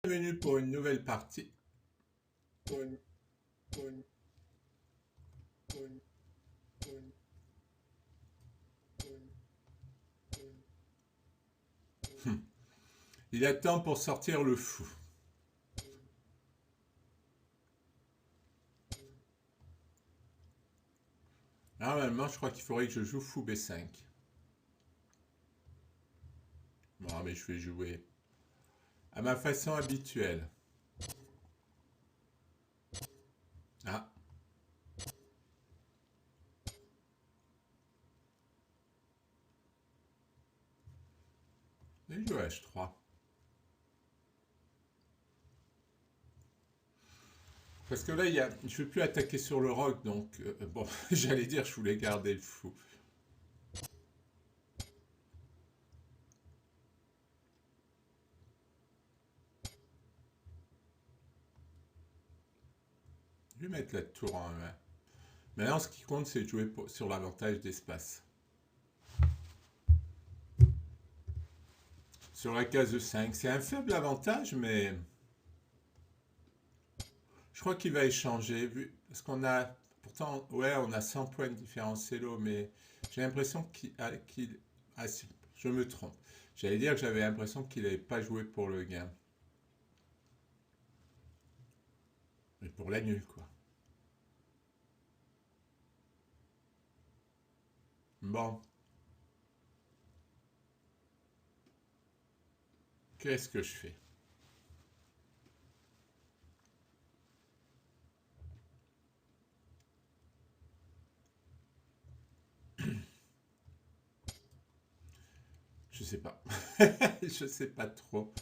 Bienvenue pour une nouvelle partie. Il est temps pour sortir le fou. Normalement, je crois qu'il faudrait que je joue fou B5. Bon, mais je vais jouer à ma façon habituelle. Ah, j'ai joué H3. Parce que là, je ne veux plus attaquer sur le roc, donc bon, j'allais dire je voulais garder le fou. Je vais mettre la tour en 1. Maintenant, ce qui compte, c'est de jouer sur l'avantage d'espace. Sur la case 5, c'est un faible avantage, mais je crois qu'il va échanger, parce qu'on a, pourtant, ouais, on a 100 points de différence, c'est l'eau, mais j'ai l'impression si, je me trompe. J'allais dire que j'avais l'impression qu'il n'avait pas joué pour le gain, mais pour la nulle, quoi. Bon, qu'est-ce que je fais? Je sais pas. Je sais pas trop.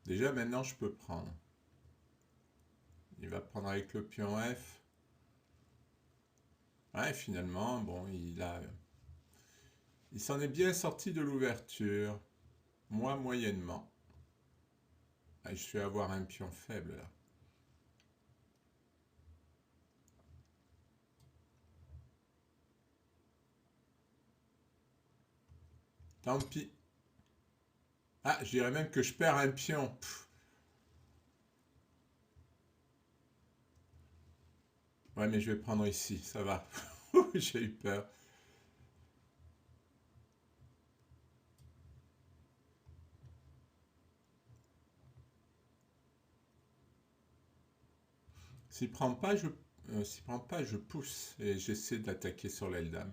Déjà, maintenant, je peux prendre. Il va prendre avec le pion F. Ouais, finalement, bon, il s'en est bien sorti de l'ouverture. Moi, moyennement. Ah, je vais avoir un pion faible, là. Tant pis. Ah, je dirais même que je perds un pion. Ouais, mais je vais prendre ici, ça va. J'ai eu peur. S'il prend pas, je pousse et j'essaie de l'attaquer sur l'aile dame.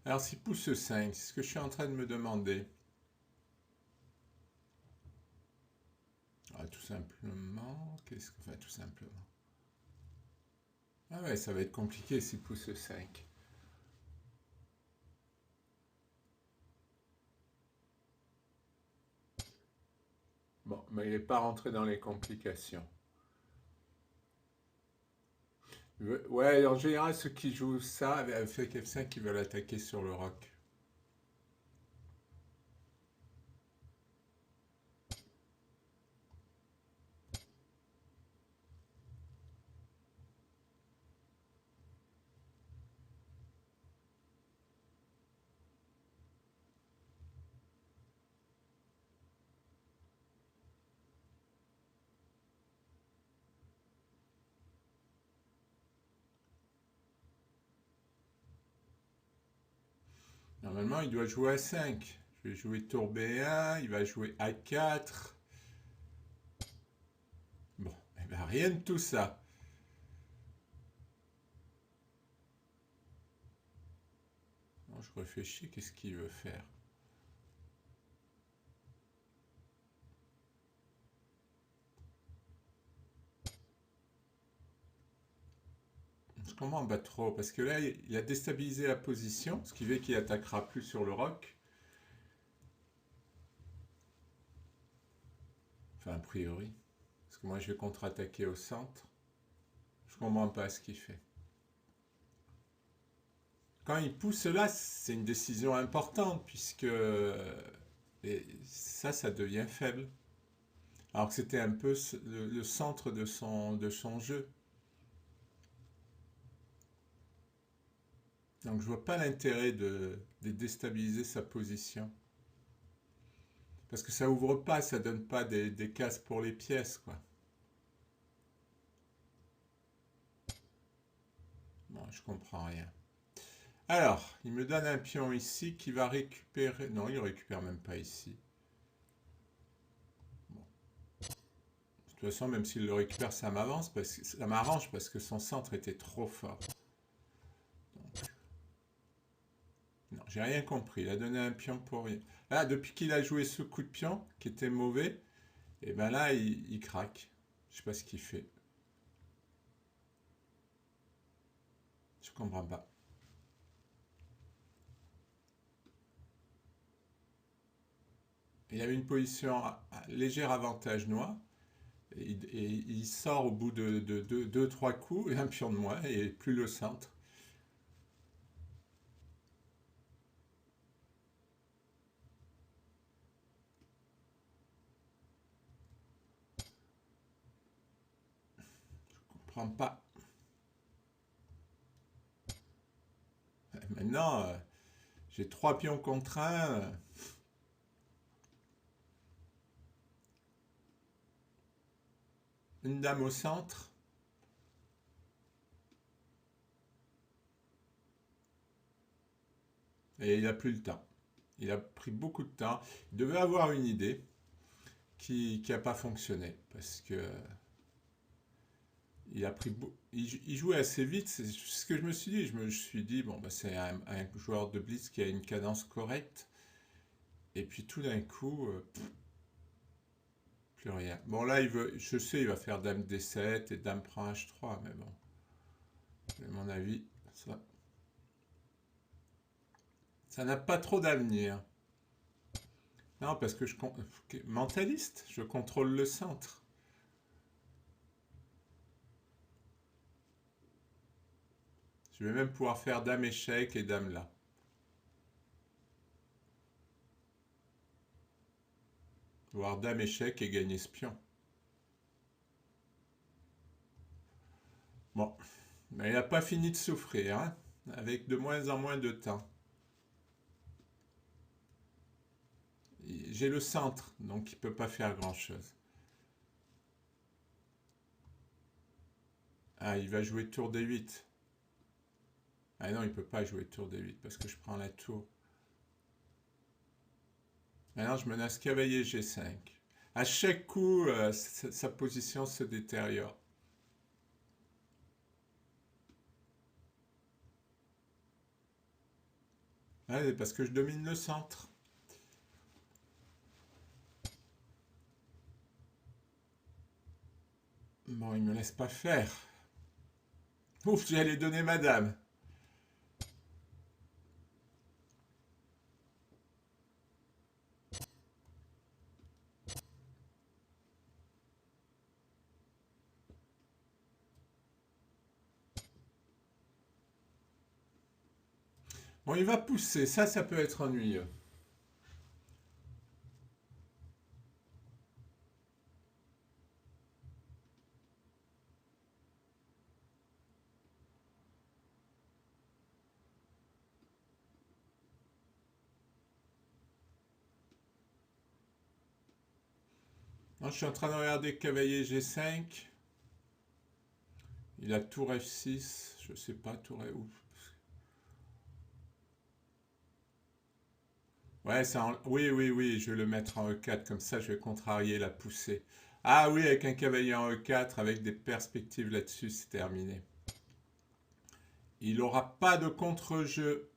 Alors, s'il pousse 5, c'est ce que je suis en train de me demander. Ah, tout simplement. Enfin, tout simplement. Ah ouais, ça va être compliqué s'il pousse 5. Bon, mais il n'est pas rentré dans les complications. Ouais, en général, ceux qui jouent ça avec F5, ils veulent attaquer sur le roc. Normalement, il doit jouer à 5. Je vais jouer tour B1, il va jouer A4. Bon, eh ben, rien de tout ça. Bon, je réfléchis, qu'est-ce qu'il veut faire? Je comprends pas trop, parce que là, il a déstabilisé la position, ce qui fait qu'il attaquera plus sur le roc. Enfin, a priori. Parce que moi, je vais contre-attaquer au centre. Je comprends pas ce qu'il fait. quand il pousse là, c'est une décision importante, puisque ça devient faible. Alors que c'était un peu le centre de son jeu. Donc je vois pas l'intérêt de déstabiliser sa position. Parce que ça ouvre pas, ça donne pas des cases pour les pièces, quoi. Bon, je comprends rien. Alors, il me donne un pion ici qui va récupérer... Non, il ne récupère même pas ici. Bon. De toute façon, même s'il le récupère, ça m'avance, parce que ça m'arrange parce que son centre était trop fort. Donc, non, j'ai rien compris. Il a donné un pion pour rien. Là, depuis qu'il a joué ce coup de pion, qui était mauvais, et ben là, il craque. Je sais pas ce qu'il fait. Je comprends pas. Il avait une position à léger avantage noir. Et il sort au bout de 2-3 coups, et un pion de moins, et plus le centre. Je comprends pas. Maintenant, j'ai 3 pions contre 1. Une dame au centre. Et il n'a plus le temps. Il a pris beaucoup de temps. Il devait avoir une idée qui n'a pas fonctionné. Parce que il jouait assez vite. C'est ce que je me suis dit. Je me suis dit, bon, bah, c'est un joueur de blitz qui a une cadence correcte. Et puis tout d'un coup, plus rien. Bon, là, je sais, il va faire dame D7 et dame prend H3. Mais bon, à mon avis, ça n'a pas trop d'avenir. Non, parce que mentaliste, je contrôle le centre. Je vais même pouvoir faire dame échec et dame là. Voire dame échec et gagner ce pion. Bon, mais il n'a pas fini de souffrir, hein, avec de moins en moins de temps. J'ai le centre, donc il ne peut pas faire grand-chose. Ah, il va jouer tour D8. Ah non, il ne peut pas jouer tour D8 parce que je prends la tour. Maintenant, je menace cavalier G5. À chaque coup, sa position se détériore. Ouais, parce que je domine le centre. Bon, il me laisse pas faire. Ouf, j'allais donner madame. Bon, il va pousser. Ça peut être ennuyeux. Non, je suis en train de regarder cavalier G5. Il a tour F6. Je sais pas, tour F... Ouais, oui, oui, oui, je vais le mettre en E4, comme ça je vais contrarier la poussée. Ah oui, avec un cavalier en E4, avec des perspectives là-dessus, c'est terminé. Il n'aura pas de contre-jeu.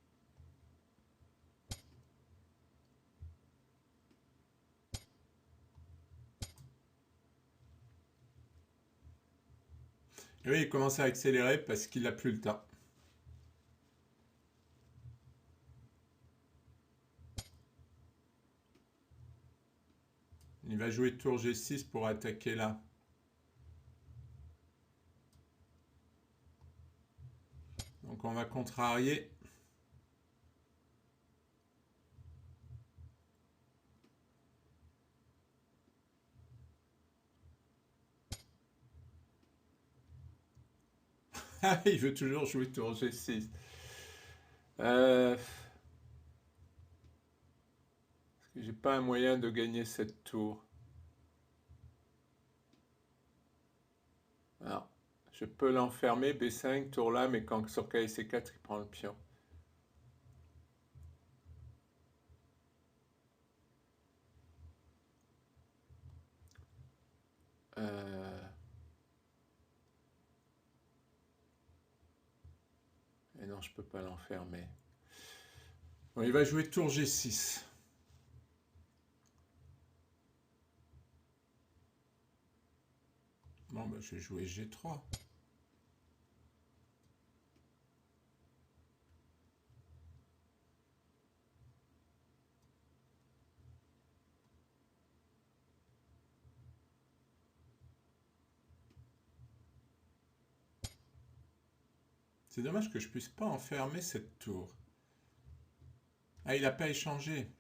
Et oui, il commence à accélérer parce qu'il n'a plus le temps. Il va jouer tour G6 pour attaquer là. Donc on va contrarier. Ah, il veut toujours jouer tour G6. Parce que j'ai pas un moyen de gagner cette tour. Alors, je peux l'enfermer, B5, tour là, mais quand sur KC4, il prend le pion. Et non, je peux pas l'enfermer. Bon, il va jouer tour G6. Bon, bah, je vais jouer G3. C'est dommage que je puisse pas enfermer cette tour. Ah, il n'a pas échangé.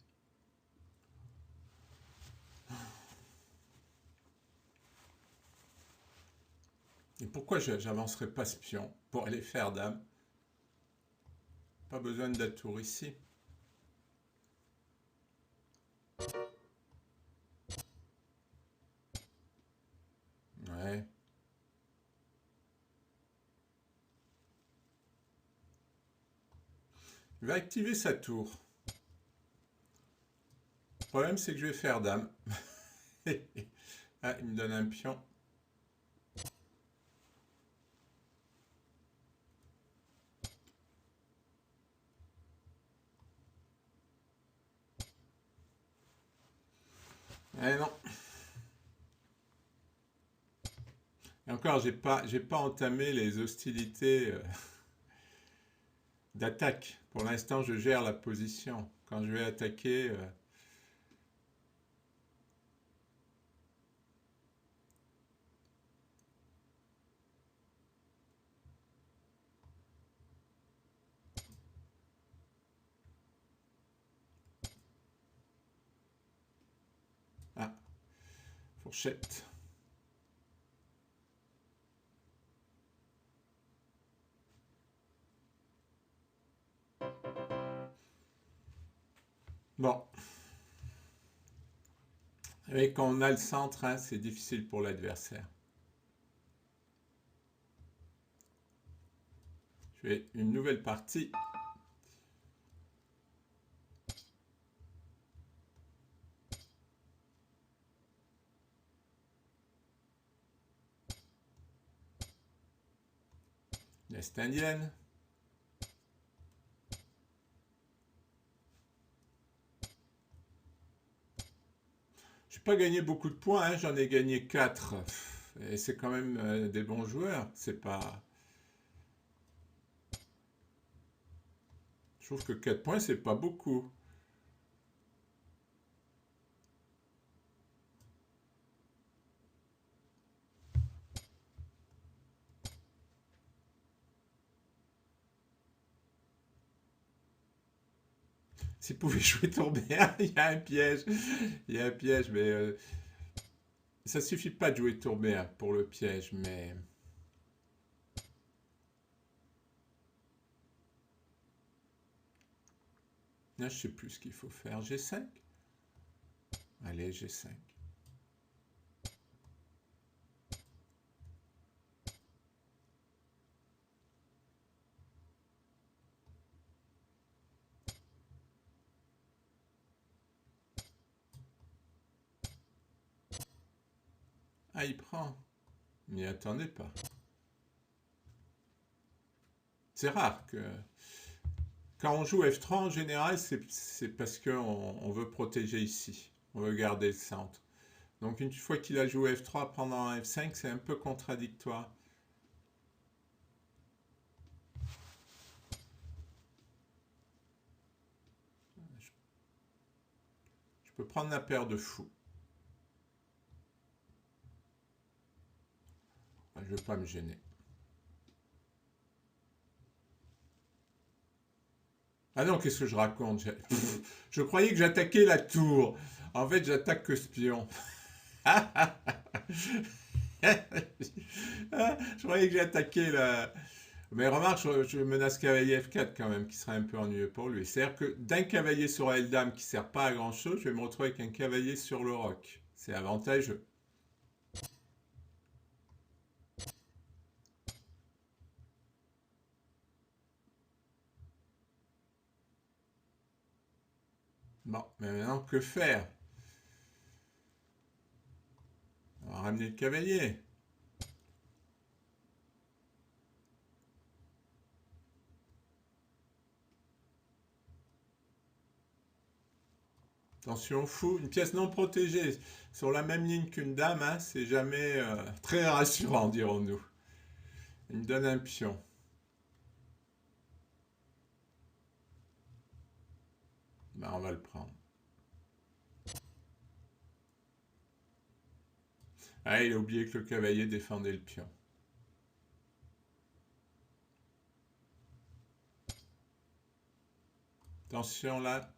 Et pourquoi j'avancerai pas ce pion pour aller faire dame? Pas besoin de la tour ici. Ouais. Il va activer sa tour. Le problème, c'est que je vais faire dame. Ah, il me donne un pion. Eh non. Et encore, j'ai pas entamé les hostilités d'attaque. Pour l'instant, je gère la position. Quand je vais attaquer... Ah, fourchette. Bon. Et quand on a le centre, hein, c'est difficile pour l'adversaire. Je fais une nouvelle partie. L'Est indienne. Je n'ai pas gagné beaucoup de points, hein, j'en ai gagné 4. Et c'est quand même des bons joueurs. C'est pas... Je trouve que 4 points, c'est pas beaucoup. S'il pouvait jouer tour B1, il y a un piège. Il y a un piège, mais ça suffit pas de jouer tour B1 pour le piège, mais... Là, je sais plus ce qu'il faut faire. G5? Allez, G5. Ah, il prend. N'y attendez pas. C'est rare que... Quand on joue F3, en général, c'est parce qu'on veut protéger ici. On veut garder le centre. Donc une fois qu'il a joué F3, prendre en F5, c'est un peu contradictoire. Je peux prendre la paire de fous. Je ne veux pas me gêner. Ah non, qu'est-ce que je raconte? Je croyais que j'attaquais la tour. En fait, j'attaque que ce pion. Je croyais que j'attaquais Mais remarque, je menace cavalier F4 quand même, qui serait un peu ennuyeux pour lui. C'est-à-dire que d'un cavalier sur la dame qui sert pas à grand-chose, je vais me retrouver avec un cavalier sur le roc. C'est avantageux. Bon, mais maintenant, que faire? On va ramener le cavalier. Attention, fou, une pièce non protégée sur la même ligne qu'une dame, hein, c'est jamais très rassurant, dirons-nous. Il me donne un pion. Ben, on va le prendre. Ah, il a oublié que le cavalier défendait le pion. Attention là.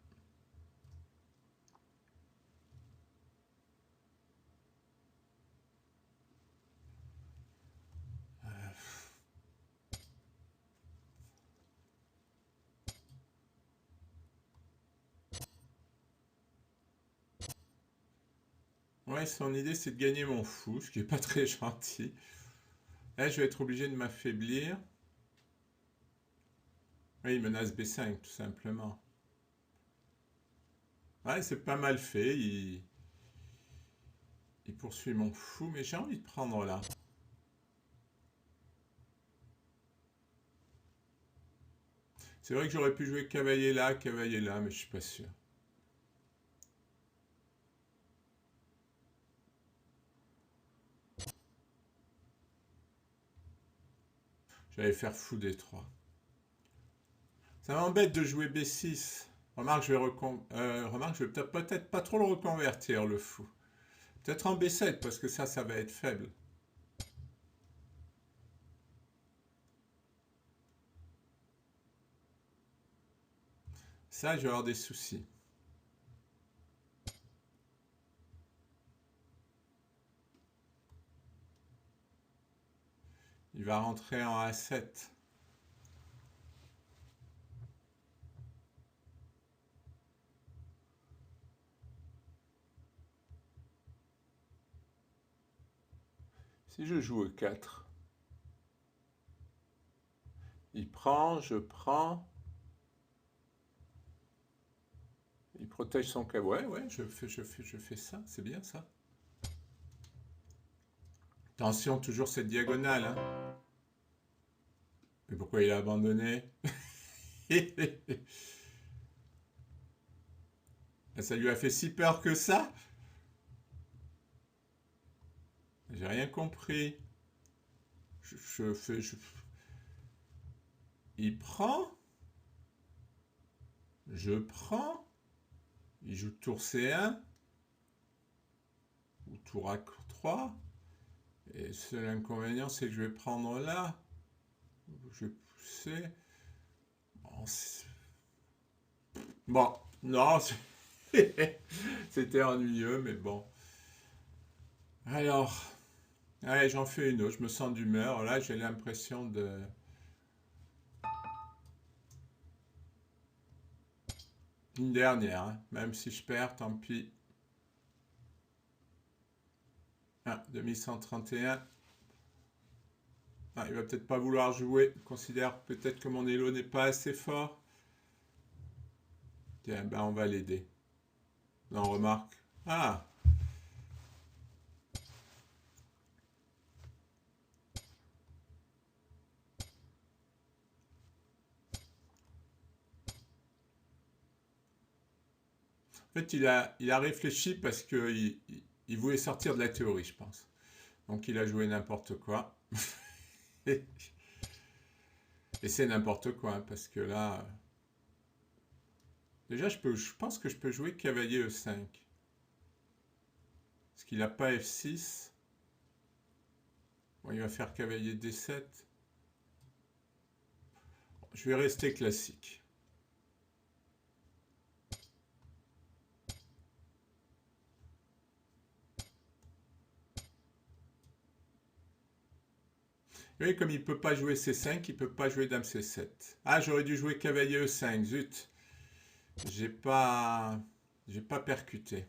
Ouais, son idée c'est de gagner mon fou, ce qui est pas très gentil. Là, je vais être obligé de m'affaiblir. Oui, il menace B5 tout simplement. Ouais, c'est pas mal fait. Il poursuit mon fou, mais j'ai envie de prendre là. C'est vrai que j'aurais pu jouer cavalier là, mais je suis pas sûr. J'allais faire fou D3. Ça m'embête de jouer B6. Remarque, je vais peut-être pas trop le reconvertir, le fou. Peut-être en B7, parce que ça va être faible. Ça, je vais avoir des soucis. Il va rentrer en A7. Si je joue E4, il prend, je prends. Il protège son cavalier. Ouais, je fais ça. C'est bien ça. Attention, toujours cette diagonale. Hein. Mais pourquoi il a abandonné? Ça lui a fait si peur que ça? J'ai rien compris. Je fais. Il prend. Je prends. Il joue tour C1. Ou tour A3. Et seul inconvénient, c'est que je vais prendre là. Je vais pousser. Bon, non, c'était ennuyeux, mais bon. Alors, allez, j'en fais une autre. Je me sens d'humeur. Là, j'ai l'impression de. Une dernière, hein. Même si je perds, tant pis. Ah, 2131. Ah, il va peut-être pas vouloir jouer. Il considère peut-être que mon élo n'est pas assez fort. Tiens, ben on va l'aider. Non, remarque. Ah, en fait, il a réfléchi parce qu'il voulait sortir de la théorie, je pense. Donc, il a joué n'importe quoi. Et c'est n'importe quoi, hein, parce que là. Déjà, je pense que je peux jouer cavalier E5. Parce qu'il n'a pas F6. Bon, il va faire cavalier D7. Je vais rester classique. Oui, comme il ne peut pas jouer C5, il ne peut pas jouer Dame C7. Ah, j'aurais dû jouer cavalier E5, zut. J'ai pas... J'ai pas percuté.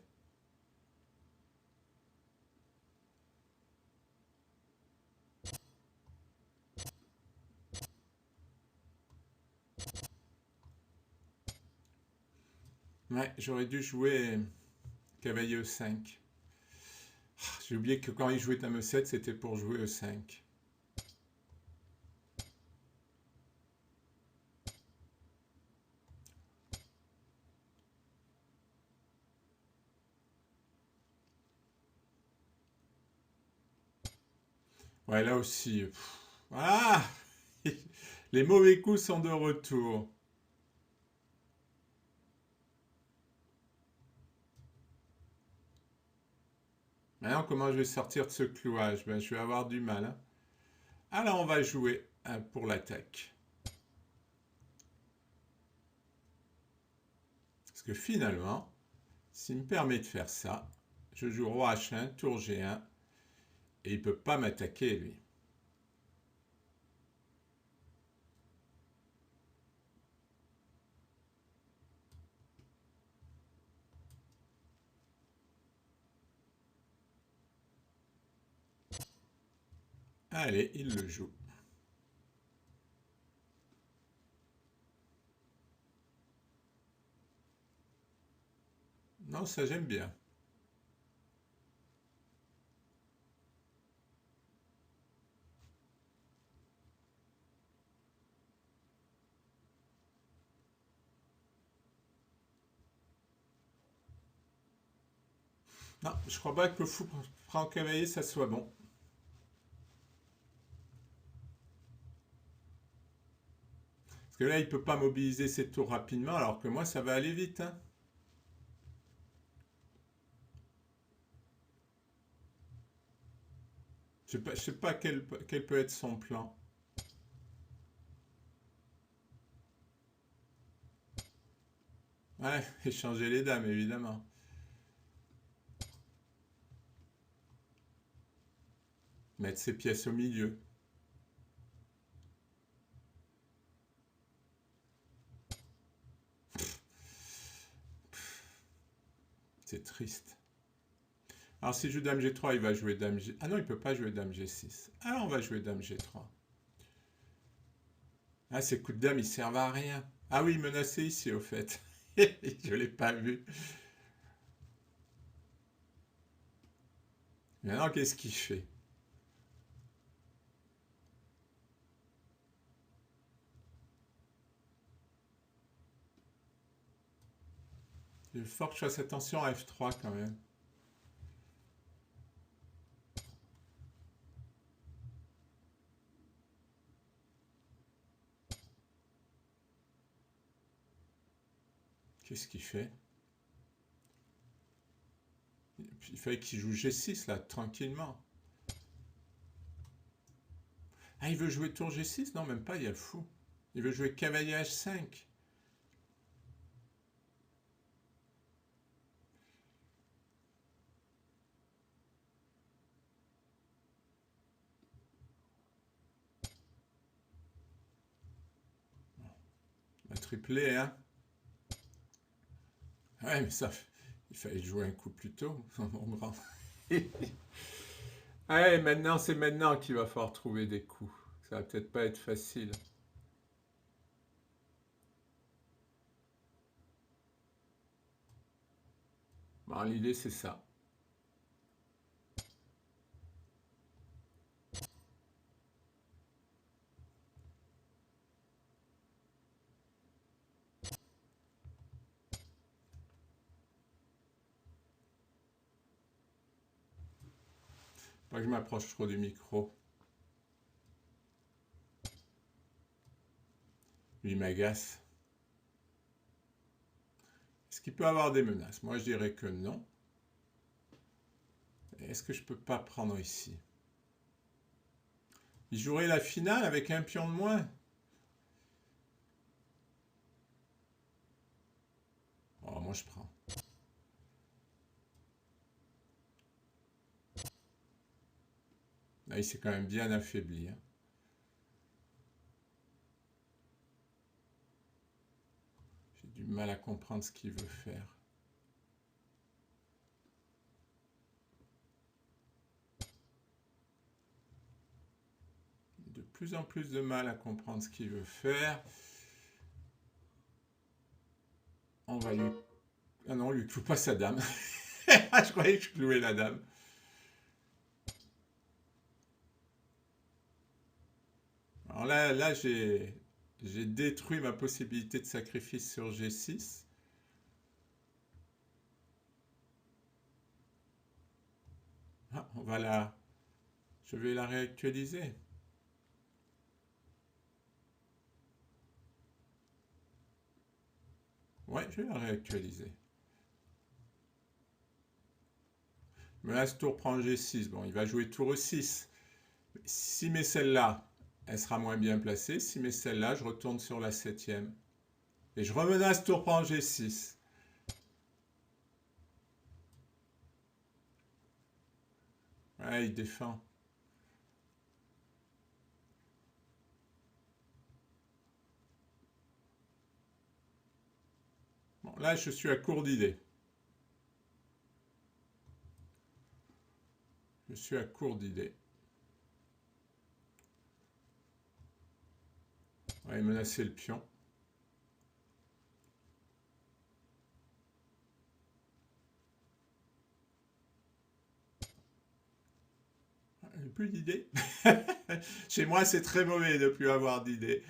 Ouais, j'aurais dû jouer cavalier E5. J'ai oublié que quand il jouait Dame E7, c'était pour jouer E5. Ouais, là aussi. Ah! Les mauvais coups sont de retour. Maintenant, comment je vais sortir de ce clouage? Ben, je vais avoir du mal, hein. Alors, on va jouer pour l'attaque. Parce que finalement, s'il me permet de faire ça, je joue roi H1, tour G1, et il ne peut pas m'attaquer, lui. Allez, il le joue. Non, ça j'aime bien. Non, je crois pas que le fou franc cavalier, ça soit bon. Parce que là, il peut pas mobiliser ses tours rapidement, alors que moi, ça va aller vite, hein. Je sais pas quel peut être son plan. Ouais, échanger les dames, évidemment. Mettre ses pièces au milieu. C'est triste. Alors, si je joue dame G3, il va jouer dame G... Ah non, il peut pas jouer dame G6. Alors, on va jouer dame G3. Ah, ces coups de dame, ils servent à rien. Ah oui, menacé ici, au fait. Je l'ai pas vu. Maintenant, qu'est-ce qu'il fait? Il faut que je fasse attention à F3 quand même. Qu'est-ce qu'il fait? Il fallait qu'il joue G6 là, tranquillement. Ah, il veut jouer tour G6? Non, même pas, il y a le fou. Il veut jouer cavalier H5. La triplé, hein? Ouais, mais ça, il fallait jouer un coup plus tôt, mon grand. Ouais, maintenant, c'est maintenant qu'il va falloir trouver des coups. Ça va peut-être pas être facile. Bon, l'idée, c'est ça. Pas que je m'approche trop du micro. Lui m'agace. Est-ce qu'il peut avoir des menaces? Moi, je dirais que non. Est-ce que je peux pas prendre ici? Il jouerait la finale avec un pion de moins. Oh, moi, je prends. Là, il s'est quand même bien affaibli, hein. du mal à comprendre ce qu'il veut faire. De plus en plus de mal à comprendre ce qu'il veut faire. On va lui... Ah non, on lui cloue pas sa dame. Je croyais que je clouais la dame. Alors là j'ai détruit ma possibilité de sacrifice sur G6. Ah, je vais la réactualiser. Ouais, je vais la réactualiser. Mais là, ce tour prend G6. Bon, il va jouer tour E6. Si met celle-là, elle sera moins bien placée. Si met celle-là, je retourne sur la 7e. Et je remenace tour prend G6. Ouais, il défend. Bon, là, je suis à court d'idées. Je suis à court d'idées. On va menacer le pion. Plus d'idées. Chez moi, c'est très mauvais de ne plus avoir d'idées.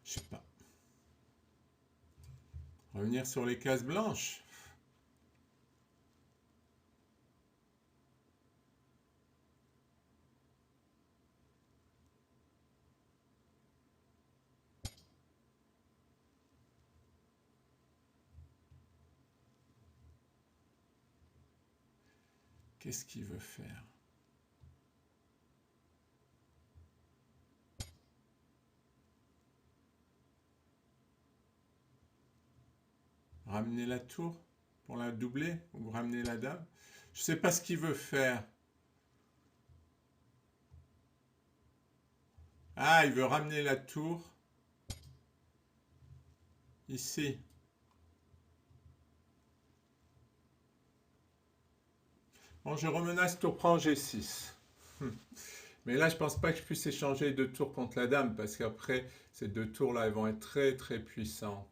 Je sais pas. Revenir sur les cases blanches. Qu'est-ce qu'il veut faire? Ramener la tour pour la doubler ou ramener la dame? Je ne sais pas ce qu'il veut faire. Ah, il veut ramener la tour ici. Bon, je remenace tour prend G6. Mais là, je pense pas que je puisse échanger deux tours contre la dame, parce qu'après, ces deux tours-là, elles vont être très très puissantes.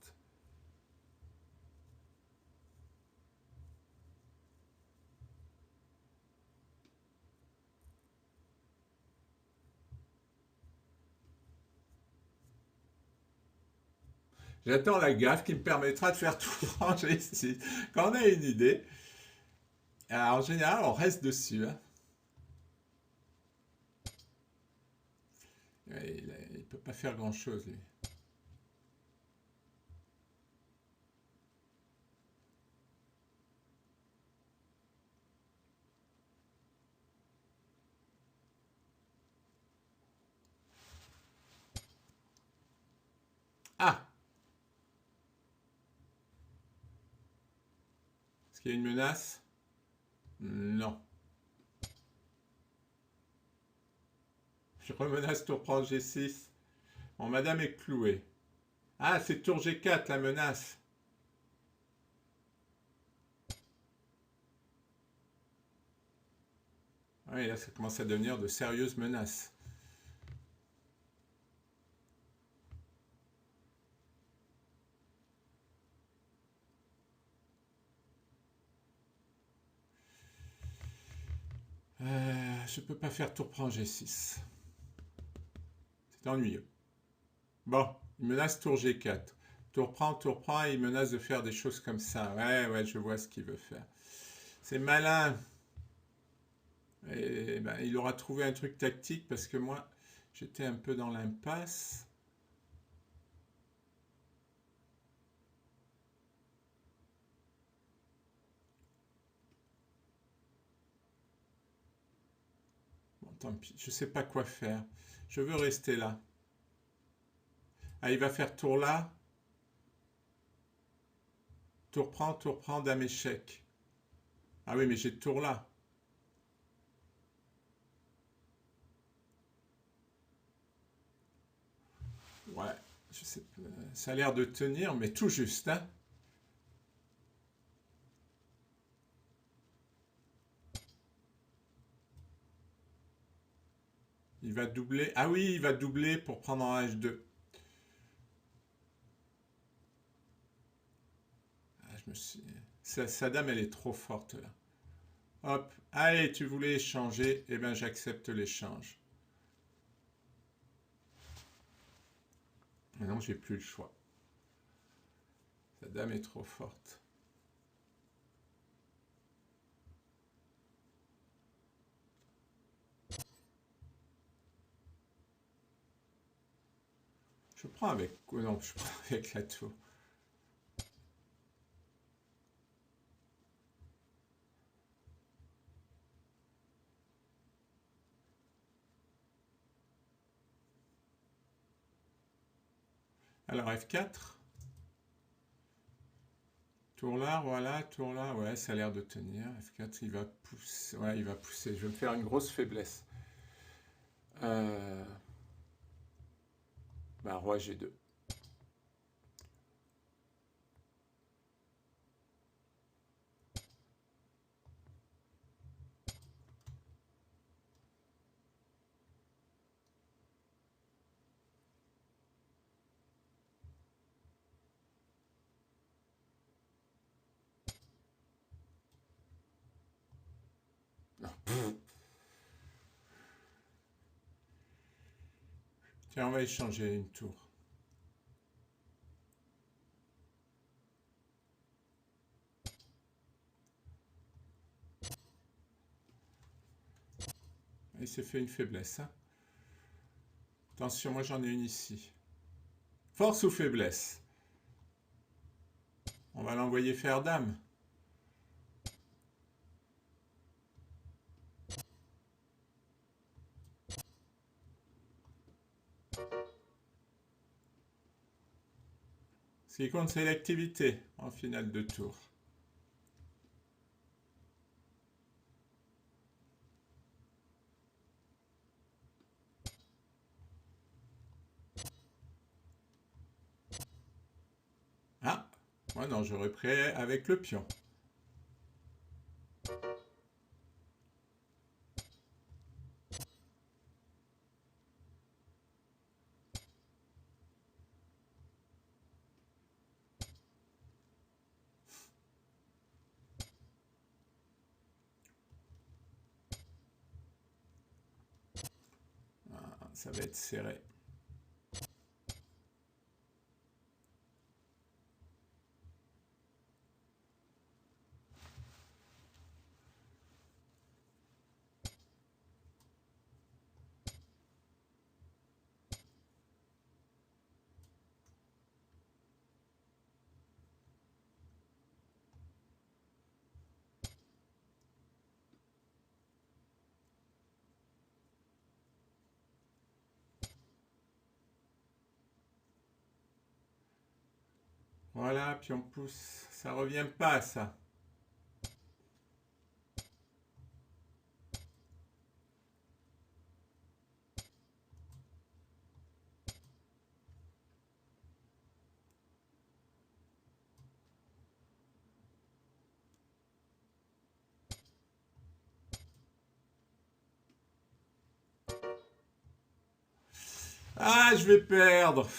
J'attends la gaffe qui me permettra de faire tout ranger ici. Quand on a une idée, en général, on reste dessus. Hein. Il ne peut pas faire grand-chose, lui. Ah! Est-ce qu'il y a une menace? Non. Je remenace tour prend G6. Bon, madame est clouée. Ah, c'est tour G4, la menace. Oui, là, ça commence à devenir de sérieuses menaces. Je peux pas faire tour prend G6. C'est ennuyeux. Bon, il menace tour G4. Tour prend, et il menace de faire des choses comme ça. Ouais, je vois ce qu'il veut faire. C'est malin. Et ben, il aura trouvé un truc tactique parce que moi, j'étais un peu dans l'impasse. Bon, tant pis, je ne sais pas quoi faire. Je veux rester là. Ah, il va faire tour là. Tour prend, dame échec. Ah oui, mais j'ai tour là. Ouais, je sais, ça a l'air de tenir, mais tout juste, hein. Il va doubler. Ah oui, il va doubler pour prendre en H2. Ah, sa dame, elle est trop forte là. Hop, allez, tu voulais échanger, eh bien j'accepte l'échange. Maintenant, j'ai plus le choix. Sa dame est trop forte. Je prends avec... Non, je prends avec la tour. Alors F4. Tour là, voilà, tour là, ouais, ça a l'air de tenir. F4, il va pousser. Ouais, il va pousser. Je vais me faire une grosse faiblesse. Bah, roi G2. Tiens, on va échanger une tour. Il s'est fait une faiblesse, hein. Attention, moi j'en ai une ici. Force ou faiblesse? On va l'envoyer faire dame. Ce qui compte, c'est l'activité en finale de tour. Ah, moi non, j'aurais pris avec le pion. Ah, ça va être serré. Voilà, pion pousse. Ça revient pas, ça. Ah, je vais perdre.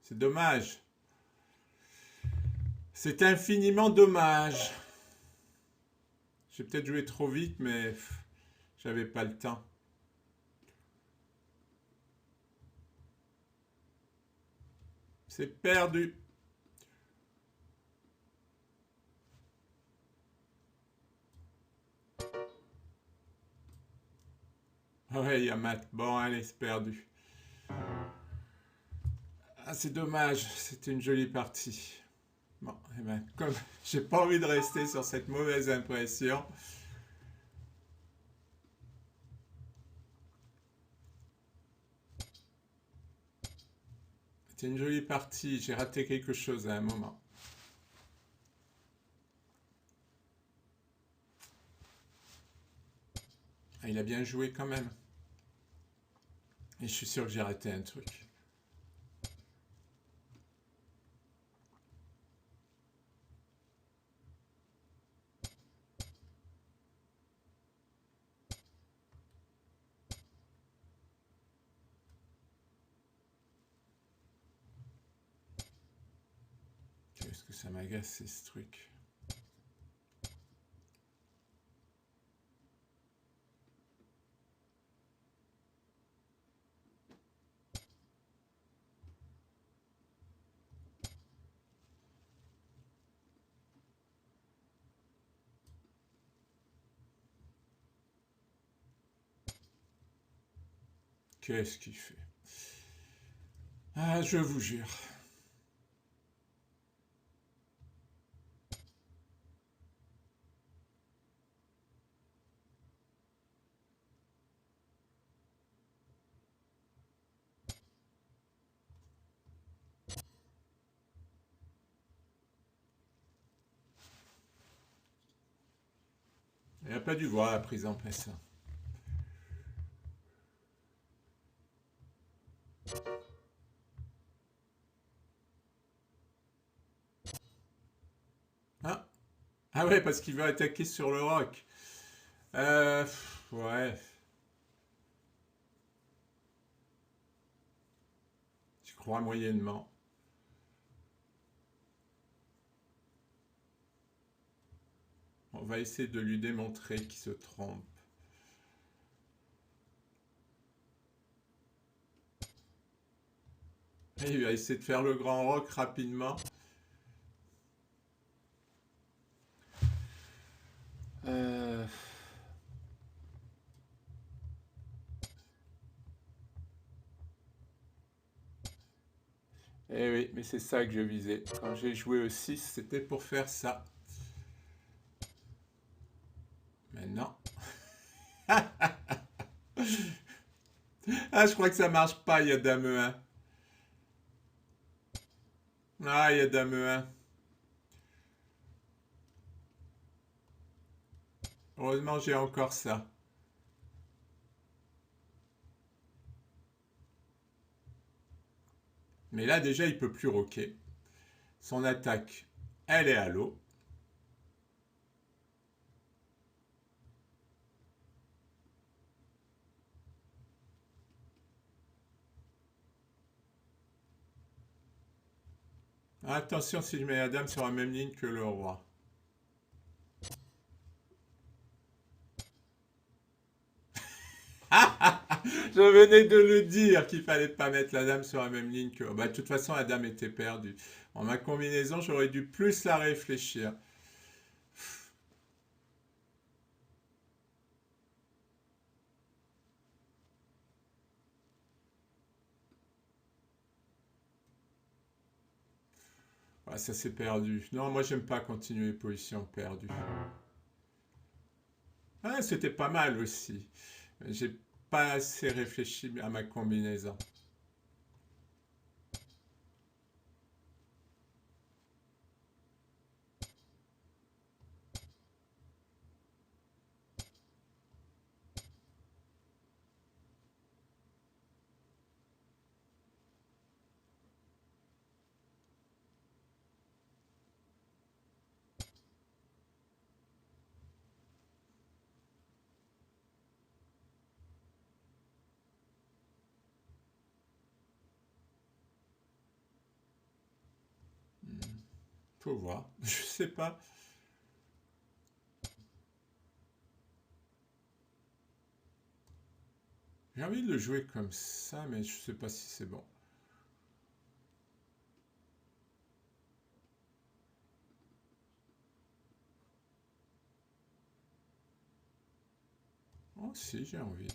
C'est dommage. C'est infiniment dommage. J'ai peut-être joué trop vite, mais j'avais pas le temps. C'est perdu. Ouais, il y a mat. Bon, allez, c'est perdu. Ah, c'est dommage. C'était une jolie partie. Bon, eh ben, comme j'ai pas envie de rester sur cette mauvaise impression, C'était une jolie partie. J'ai raté quelque chose à un moment. Ah, il a bien joué quand même. Et je suis sûr que j'ai raté un truc. Qu'est-ce que ça m'agace, ce truc. Qu'est-ce qu'il fait? Ah, je vous jure. Il n'a pas dû voir la prise en place. Ah, ah ouais, parce qu'il veut attaquer sur le roc. Ouais, je crois moyennement. On va essayer de lui démontrer qu'il se trompe. Et il va essayer de faire le grand roc rapidement. Euh... Eh oui, mais c'est ça que je visais. Quand j'ai joué au 6, c'était pour faire ça. Maintenant. Ah, je crois que ça marche pas, il y a dame E1. Ah, il y a dame E1. Heureusement, j'ai encore ça. Mais là, déjà, il peut plus roquer. Son attaque, elle est à l'eau. Attention si je mets la dame sur la même ligne que le roi. Je venais de le dire qu'il fallait pas mettre la dame sur la même ligne que... Bah, de toute façon, la dame était perdue. En ma combinaison, j'aurais dû plus la réfléchir. Ah, ça s'est perdu. Non, moi, j'aime pas continuer position perdue. Ah, c'était pas mal aussi. J'ai pas assez réfléchi à ma combinaison. Faut voir. Je sais pas. J'ai envie de le jouer comme ça, mais je sais pas si c'est bon. Oh, si, j'ai envie.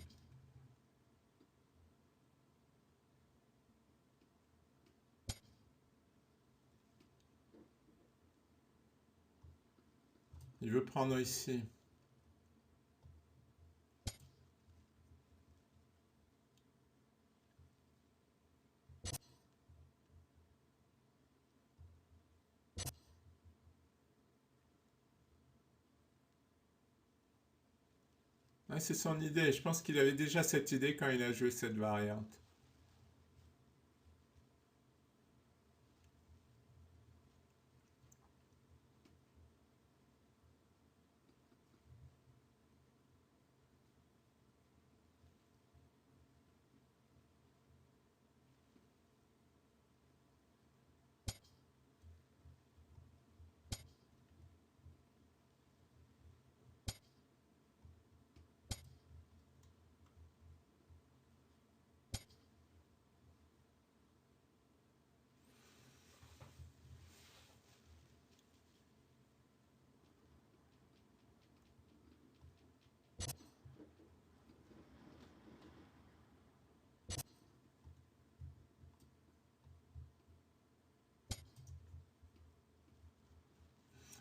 Il veut prendre ici. Ouais, c'est son idée. Je pense qu'il avait déjà cette idée quand il a joué cette variante.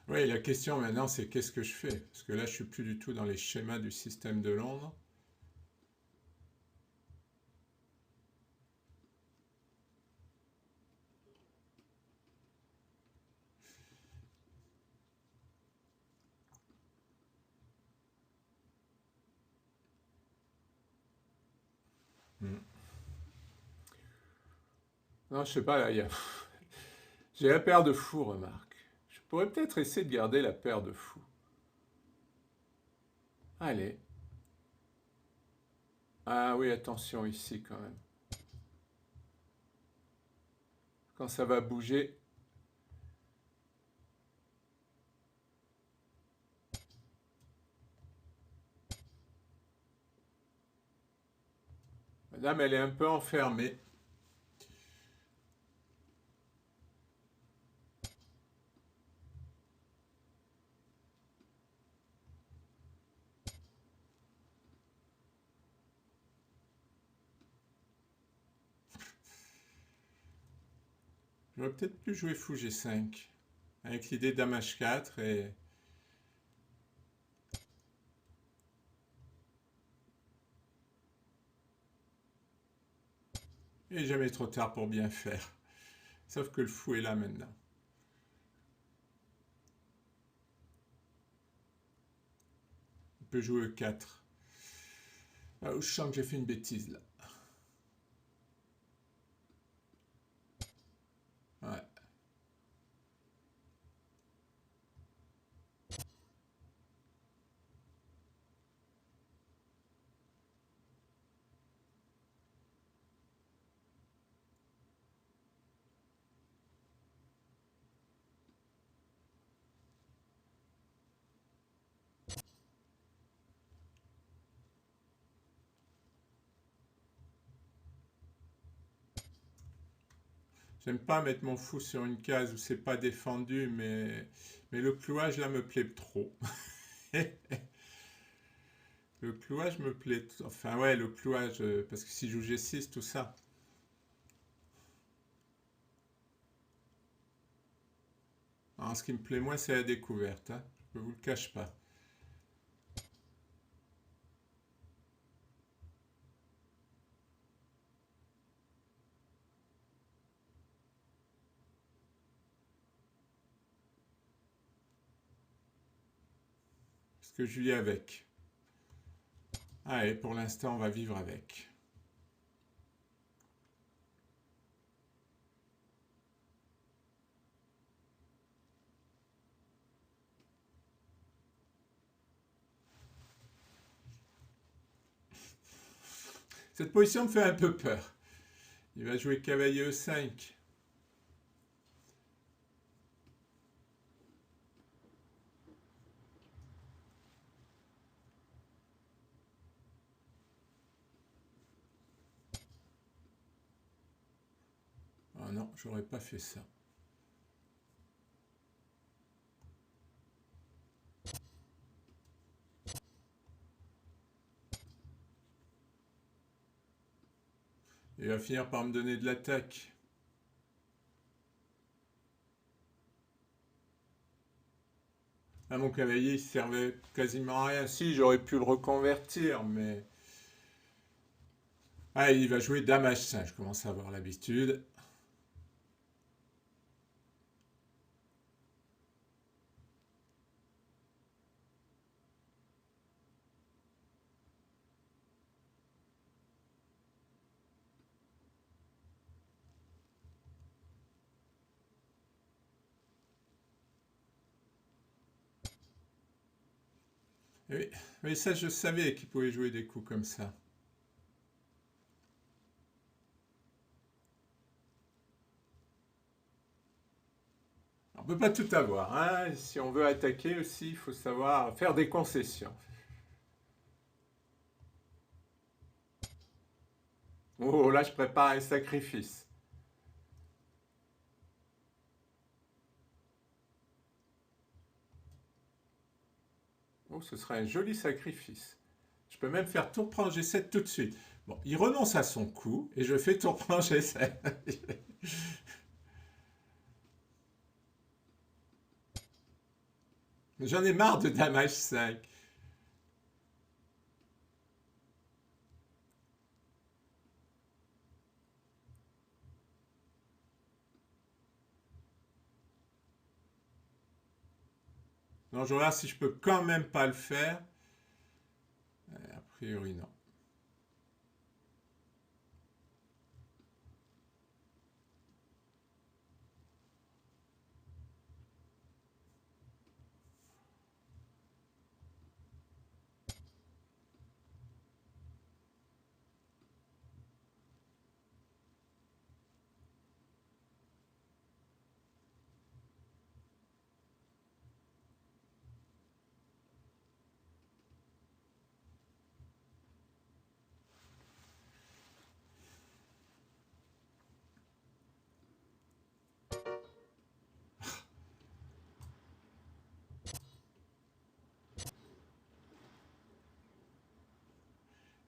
Oui, la question maintenant, c'est qu'est-ce que je fais? Parce que là, je suis plus du tout dans les schémas du système de Londres. Hmm. Non, je sais pas, là, j'ai la paire de fous, remarque. Je pourrais peut-être essayer de garder la paire de fous. Allez. Ah oui, attention ici quand même. Quand ça va bouger. Madame, elle est un peu enfermée. J'aurais peut-être pu jouer fou G5. Avec l'idée dame H4 et jamais trop tard pour bien faire. Sauf que le fou est là maintenant. On peut jouer E4. Ah, je sens que j'ai fait une bêtise là. Ouais. J'aime pas mettre mon fou sur une case où c'est pas défendu, mais le clouage là me plaît trop. Le clouage me plaît. Enfin, ouais, le clouage, parce que si je joue G6, tout ça. Alors, ce qui me plaît moins, c'est la découverte. Hein. Je ne vous le cache pas. Parce que je vis avec. Allez, pour l'instant, on va vivre avec. Cette position me fait un peu peur. Il va jouer cavalier E5. Ah non, j'aurais pas fait ça. Il va finir par me donner de l'attaque. Ah, mon cavalier, il servait quasiment à rien. Si, j'aurais pu le reconvertir, mais... Ah, il va jouer dame H5, je commence à avoir l'habitude. Oui, oui, ça je savais qu'il pouvait jouer des coups comme ça. On ne peut pas tout avoir, hein. Si on veut attaquer aussi, il faut savoir faire des concessions. Oh, là je prépare un sacrifice. Oh, ce serait un joli sacrifice. Je peux même faire tour prend G7 tout de suite. Bon, il renonce à son coup et je fais tour prend G7. J'en ai marre de Dame H5. Non, je regarde si je peux quand même pas le faire. A priori, non.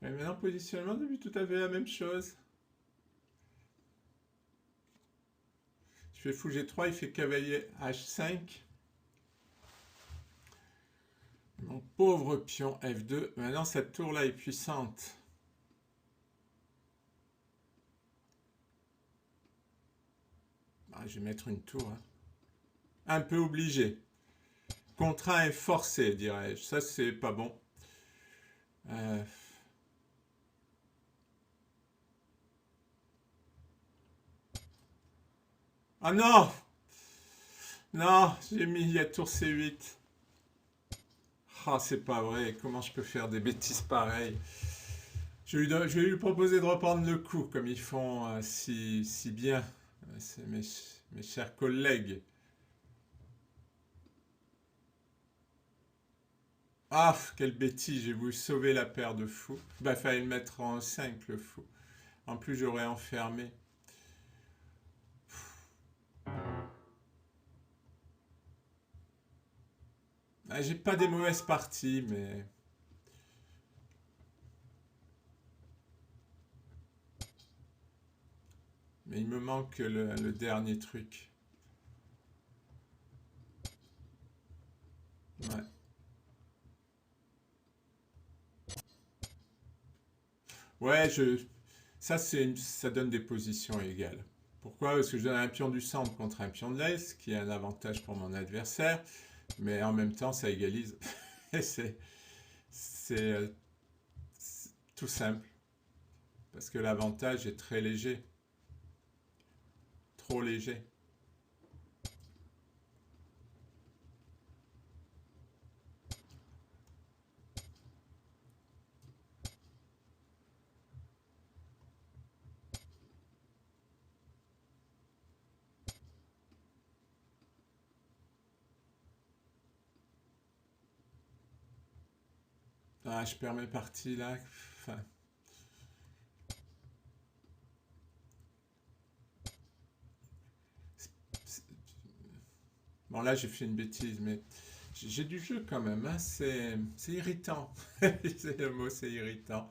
Mais maintenant, positionnement, depuis tout à fait la même chose. Je fais fou G3, il fait cavalier H5. Mon pauvre pion F2. Maintenant, cette tour-là est puissante. Ah, je vais mettre une tour. Hein. Un peu obligé. Contraint et forcé, dirais-je. Ça, c'est pas bon. Euh... Ah non! Non, j'ai mis la tour C8. Ah, c'est pas vrai. Comment je peux faire des bêtises pareilles? Je vais lui proposer de reprendre le coup, comme ils font si bien. C'est mes chers collègues. Ah, quelle bêtise, j'ai voulu sauver la paire de fous. Bah, fallait le mettre en 5 le fou. En plus, j'aurais enfermé. Ah, j'ai pas des mauvaises parties, mais il me manque le dernier truc. Ouais. Ouais, ça donne des positions égales. Pourquoi? Parce que je donne un pion du centre contre un pion de l'est, qui est un avantage pour mon adversaire, mais en même temps, ça égalise. Et c'est tout simple, parce que l'avantage est très léger, trop léger. Ah, je perds mes parties là. Enfin, c'est- bon, là, j'ai fait une bêtise, mais j'ai du jeu quand même. Hein. C'est irritant. C'est le mot, c'est irritant.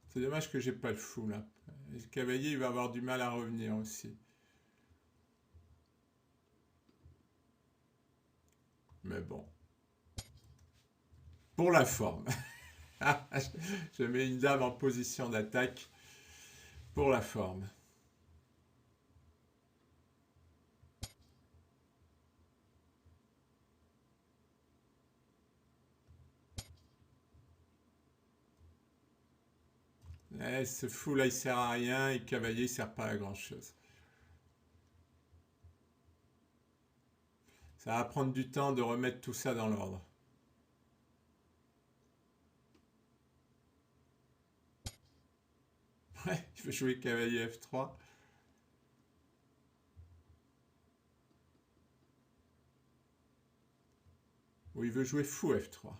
C'est dommage que j'ai pas le fou là. Et le cavalier, il va avoir du mal à revenir aussi. Mais bon, pour la forme. Je mets une dame en position d'attaque pour la forme. Ce fou là il sert à rien et le cavalier il sert pas à grand chose. Ça va prendre du temps de remettre tout ça dans l'ordre. Ouais, il veut jouer cavalier F3. Ou il veut jouer fou F3.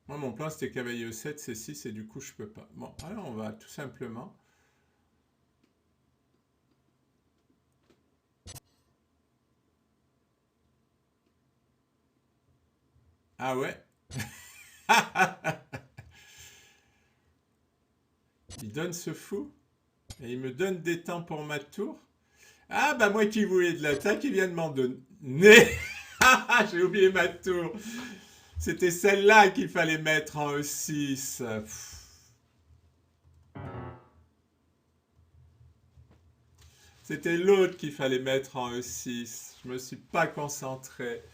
Moi, mon plan, c'était cavalier E7, C6, et du coup, je peux pas. Bon, alors on va tout simplement... Ah ouais. Il donne ce fou, et il me donne des temps pour ma tour. Ah bah moi qui voulais de l'attaque, il vient de m'en donner. J'ai oublié ma tour. C'était celle-là qu'il fallait mettre en E6. C'était l'autre qu'il fallait mettre en E6. Je me suis pas concentré.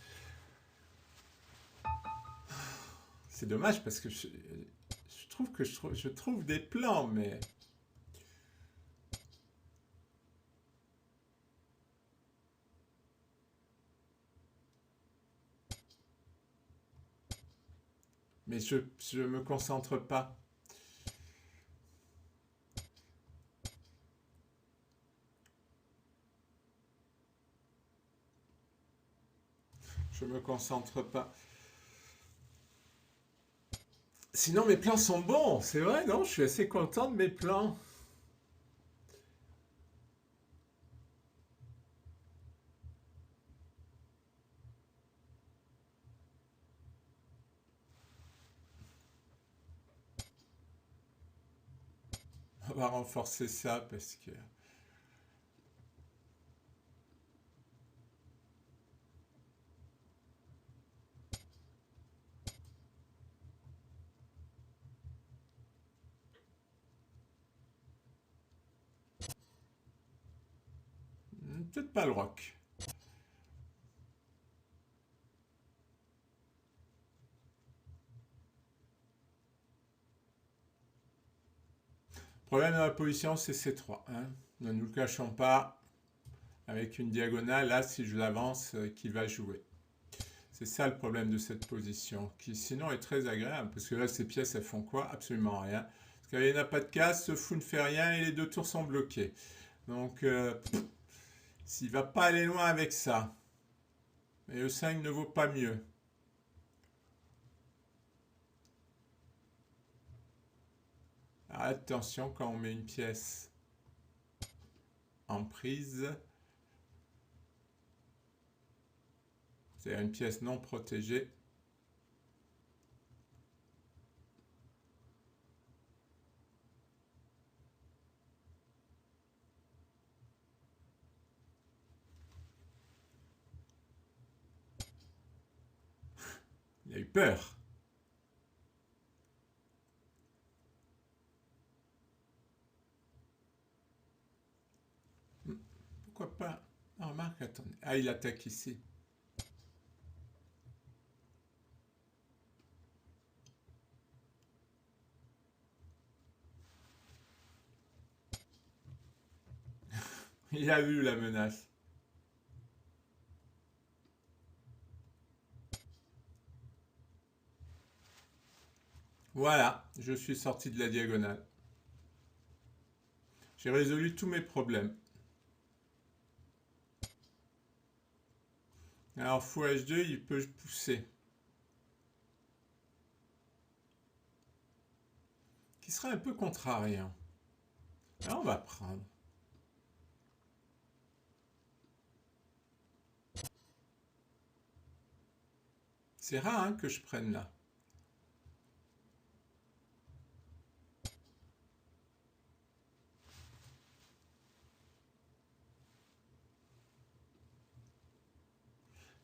C'est dommage parce que je trouve que je trouve des plans, mais... Mais je me concentre pas. Je me concentre pas. Sinon, mes plans sont bons. C'est vrai, non? Je suis assez content de mes plans. On va renforcer ça parce que... Peut-être pas le roc. Le problème de la position, c'est C3. Hein. Ne nous le cachons pas. Avec une diagonale, là, si je l'avance, qui va jouer. C'est ça le problème de cette position, qui sinon est très agréable, parce que là, ces pièces, elles font quoi? Absolument rien. Parce qu'il n'y a pas de casse, ce fou ne fait rien et les deux tours sont bloqués. Donc, s'il va pas aller loin avec ça, et E5 ne vaut pas mieux. Attention quand on met une pièce en prise, c'est-à-dire une pièce non protégée. Il a eu peur. Pourquoi pas? Ah, remarque, attendez. Ah, il attaque ici. Il a vu la menace. Voilà, je suis sorti de la diagonale. J'ai résolu tous mes problèmes. Alors, fou H2, il peut pousser. Qui serait un peu contrariant. Alors, on va prendre. C'est rare hein, que je prenne là.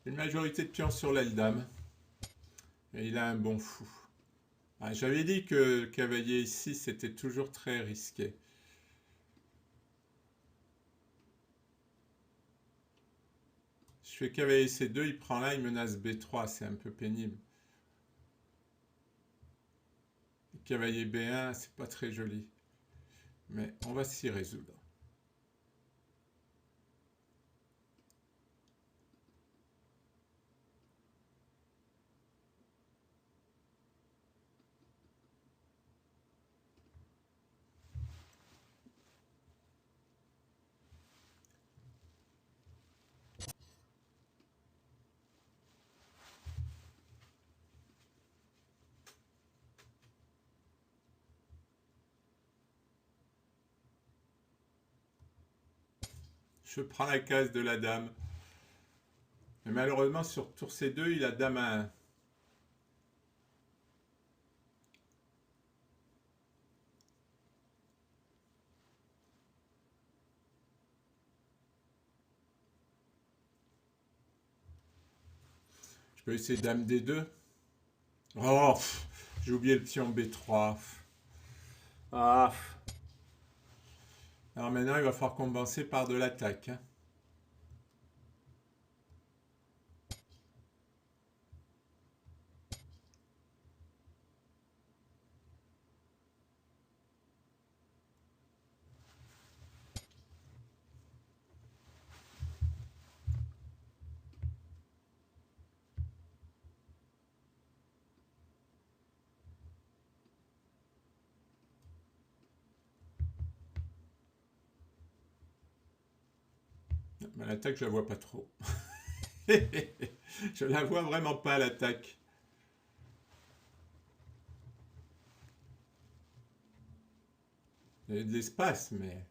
Une majorité de pions sur l'aile dame. Et il a un bon fou. Ah, j'avais dit que le cavalier ici, c'était toujours très risqué. Je fais cavalier C2, il prend là, il menace B3, c'est un peu pénible. Cavalier B1, c'est pas très joli. Mais on va s'y résoudre. Je prends la case de la dame. Mais malheureusement, sur tour C2, il a dame à 1. Je peux essayer dame D2. Oh, j'ai oublié le pion B3. Ah. Alors maintenant, il va falloir compenser par de l'attaque, hein. Mais l'attaque, je la vois pas trop. Je la vois vraiment pas, l'attaque. Il y a de l'espace, mais...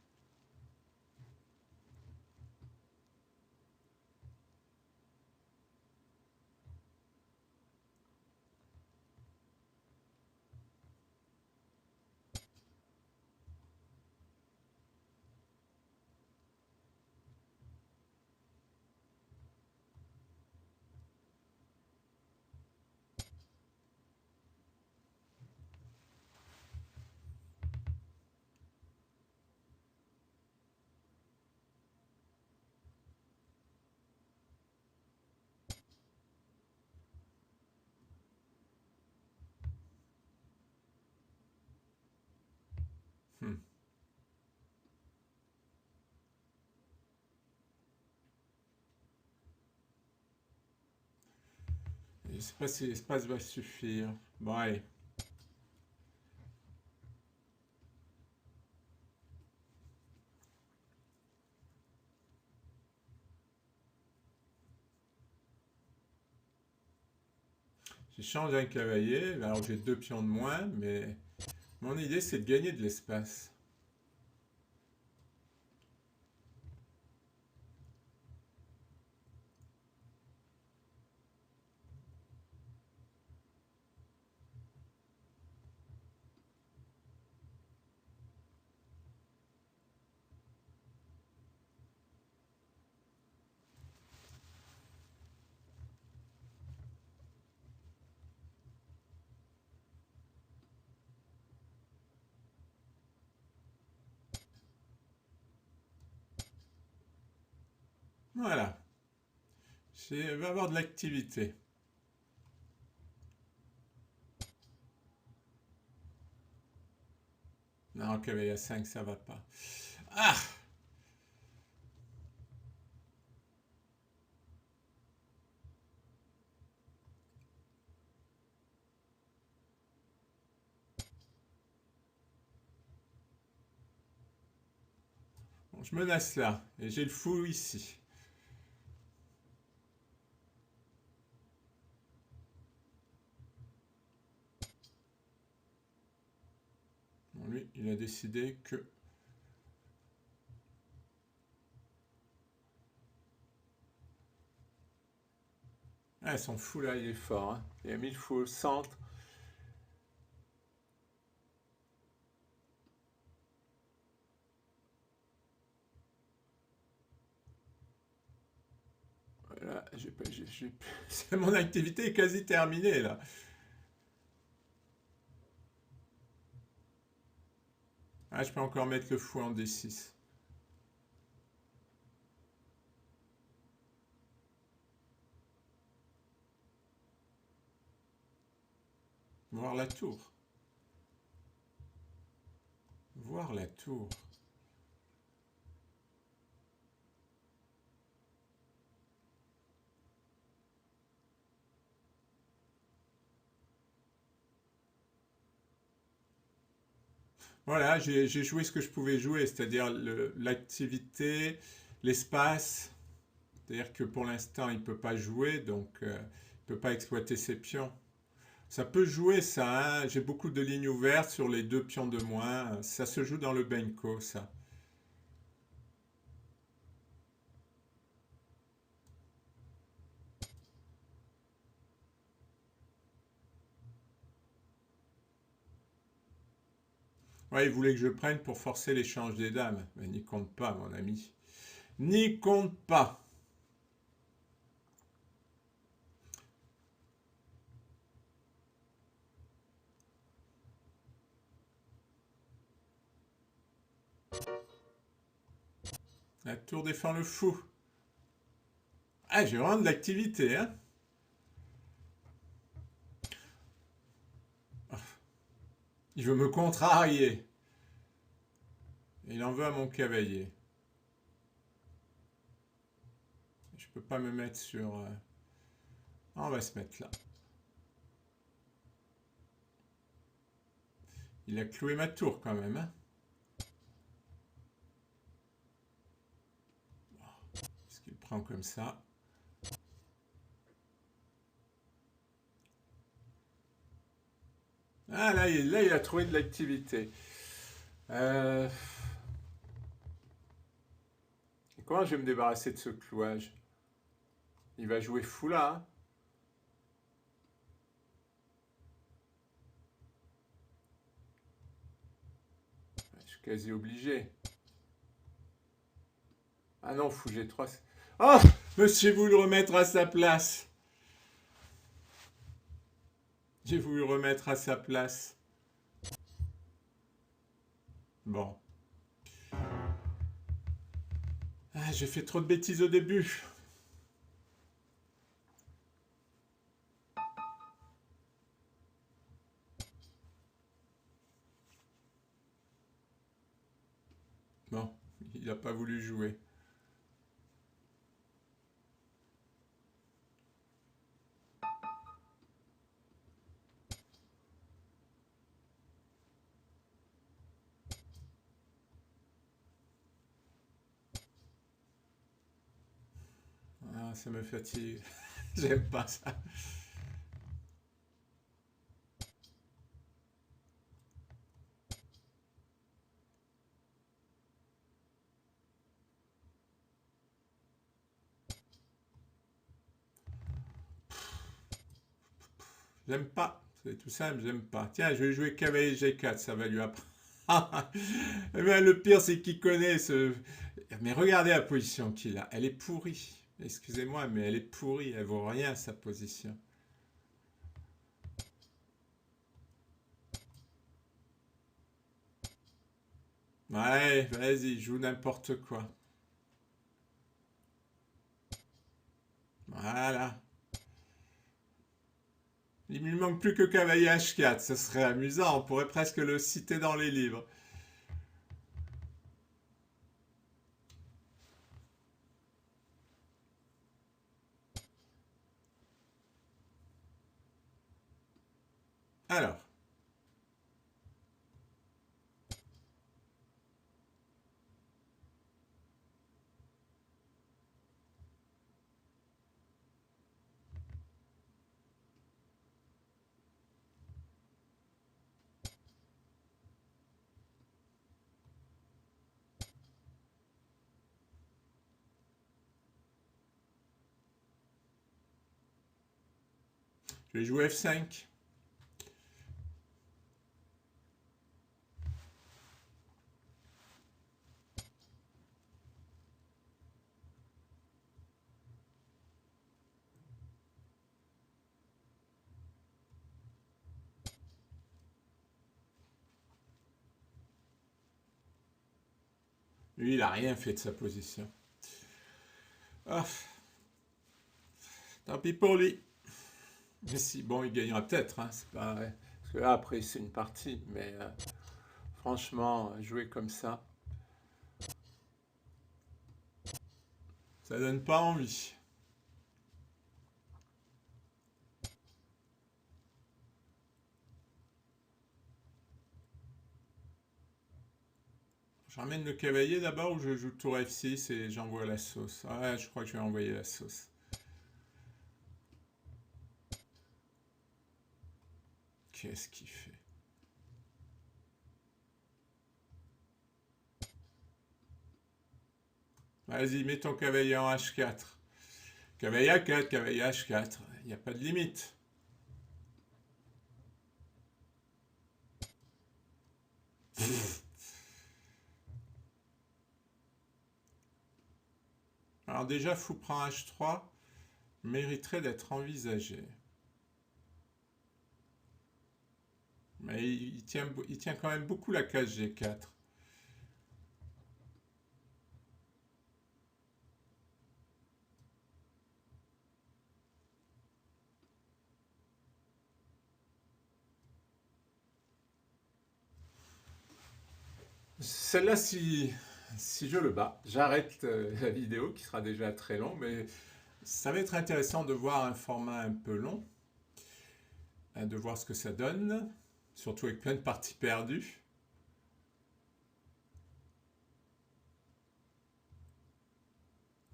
Hmm. Je sais pas si l'espace va suffire. Bon, allez. J'échange un cavalier. Alors j'ai 2 pions de moins, mais mon idée c'est de gagner de l'espace. Voilà. Il va y avoir de l'activité. Non, cavalier à 5, ça va pas. Ah! Bon, je menace là, et j'ai le fou ici. Bon, lui, il a décidé que... Ah, son fou là, il est fort, hein. Il a mis le fou au centre. Voilà, mon activité est quasi terminée là. Ah, je peux encore mettre le fou en D6. Voir la tour. Voir la tour. Voilà, j'ai joué ce que je pouvais jouer, c'est-à-dire l'activité, l'espace. C'est-à-dire que pour l'instant, il ne peut pas jouer, donc il ne peut pas exploiter ses pions. Ça peut jouer ça, hein. J'ai beaucoup de lignes ouvertes sur les 2 pions de moins. Ça se joue dans le Benko, ça. Ouais, il voulait que je prenne pour forcer l'échange des dames. Mais n'y compte pas, mon ami. N'y compte pas. La tour défend le fou. Ah, j'ai vraiment de l'activité, hein. Il veut me contrarier. Il en veut à mon cavalier. Je peux pas me mettre sur... On va se mettre là. Il a cloué ma tour quand même, hein. Est-ce qu'il prend comme ça? Ah, là, il a trouvé de l'activité. Euh, Comment je vais me débarrasser de ce clouage? Il va jouer fou là, hein. Je suis quasi obligé. Ah non, fou G3. Oh, monsieur, vous le remettre à sa place. J'ai voulu remettre à sa place. Bon. Ah, j'ai fait trop de bêtises au début. Bon, il n'a pas voulu jouer. Ah, ça me fatigue. J'aime pas ça. J'aime pas. C'est tout simple, j'aime pas. Tiens, je vais jouer cavalier G4, ça va lui apprendre. Eh bien, le pire, c'est qu'il connaît ce... Mais regardez la position qu'il a. Elle est pourrie. Excusez-moi, mais elle est pourrie. Elle vaut rien, sa position. Ouais, vas-y, joue n'importe quoi. Voilà. Il ne lui manque plus que cavalier H4. Ce serait amusant. On pourrait presque le citer dans les livres. Alors, je vais jouer F5. Lui, il a rien fait de sa position. Ah, tant pis pour lui. Mais si, bon, il gagnera peut-être, hein, c'est pas... Parce que là, après, c'est une partie, mais franchement, jouer comme ça donne pas envie. Je ramène le cavalier d'abord ou je joue tour F6 et j'envoie la sauce. Ah ouais, je crois que je vais envoyer la sauce. Qu'est-ce qu'il fait? Vas-y, mets ton cavalier en H4. Cavalier A4, cavalier H4. Il n'y a pas de limite. Alors déjà, fou prend H3 mériterait d'être envisagé. Mais il tient quand même beaucoup la case G4. Celle-là, si je le bats, j'arrête la vidéo qui sera déjà très longue, mais ça va être intéressant de voir un format un peu long, de voir ce que ça donne, surtout avec plein de parties perdues.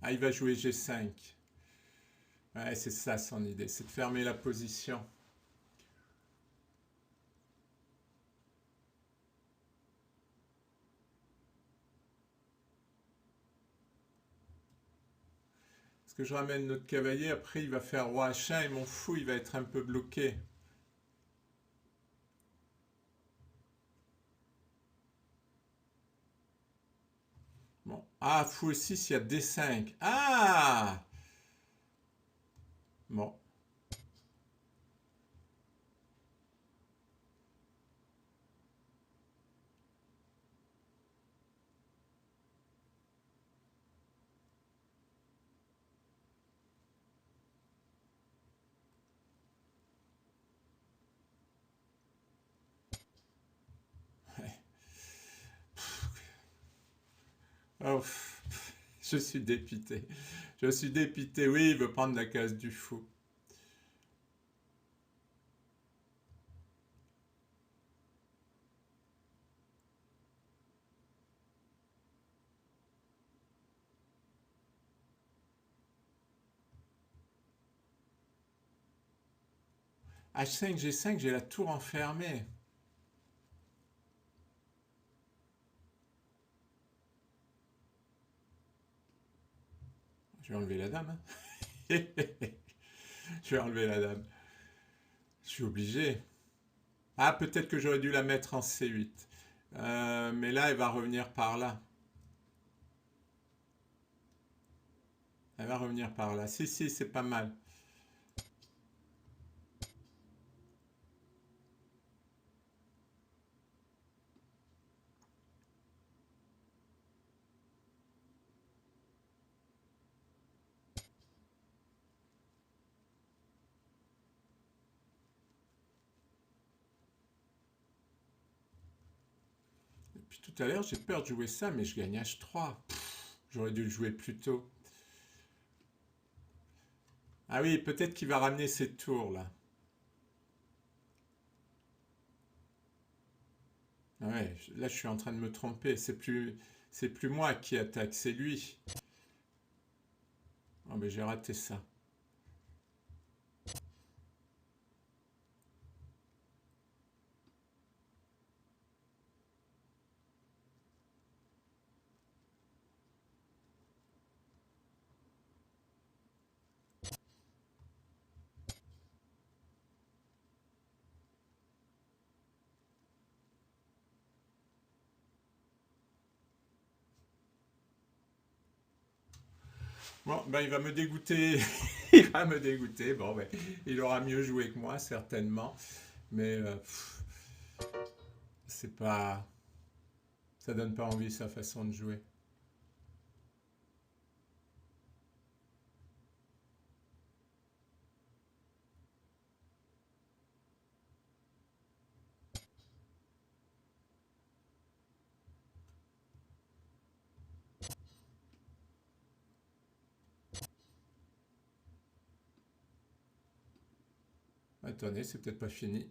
Ah, il va jouer G5. Ouais, c'est ça son idée, c'est de fermer la position. Parce que je ramène notre cavalier, après il va faire roi H1 et mon fou il va être un peu bloqué. Bon. Ah, fou E6, il y a D5. Ah! Bon. Oh, je suis dépité. Je suis dépité. Oui, il veut prendre la case du fou. H5, G5, j'ai la tour enfermée. Je vais enlever la dame. Hein. Je vais enlever la dame. Je suis obligé. Ah, peut-être que j'aurais dû la mettre en C8. Mais là, elle va revenir par là. Elle va revenir par là. Si, si, c'est pas mal. Et puis tout à l'heure, j'ai peur de jouer ça, mais je gagne H3. J'aurais dû le jouer plus tôt. Ah oui, peut-être qu'il va ramener ses tours là. Ouais, là je suis en train de me tromper. C'est plus moi qui attaque, c'est lui. Oh ben j'ai raté ça. Bon, ben il va me dégoûter. Il va me dégoûter. Bon, ben, il aura mieux joué que moi, certainement. Mais c'est pas. Ça donne pas envie sa façon de jouer. Attendez, c'est peut-être pas fini.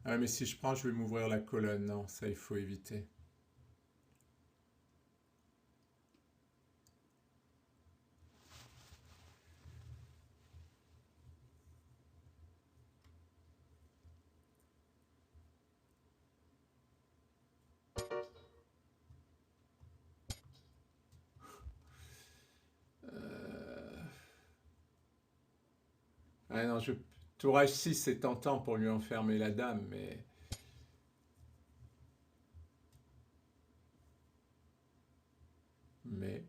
Ah, mais si je prends, je vais m'ouvrir la colonne. Non, ça, il faut éviter. Ah non, tour H6, c'est tentant pour lui enfermer la dame, mais... Mais...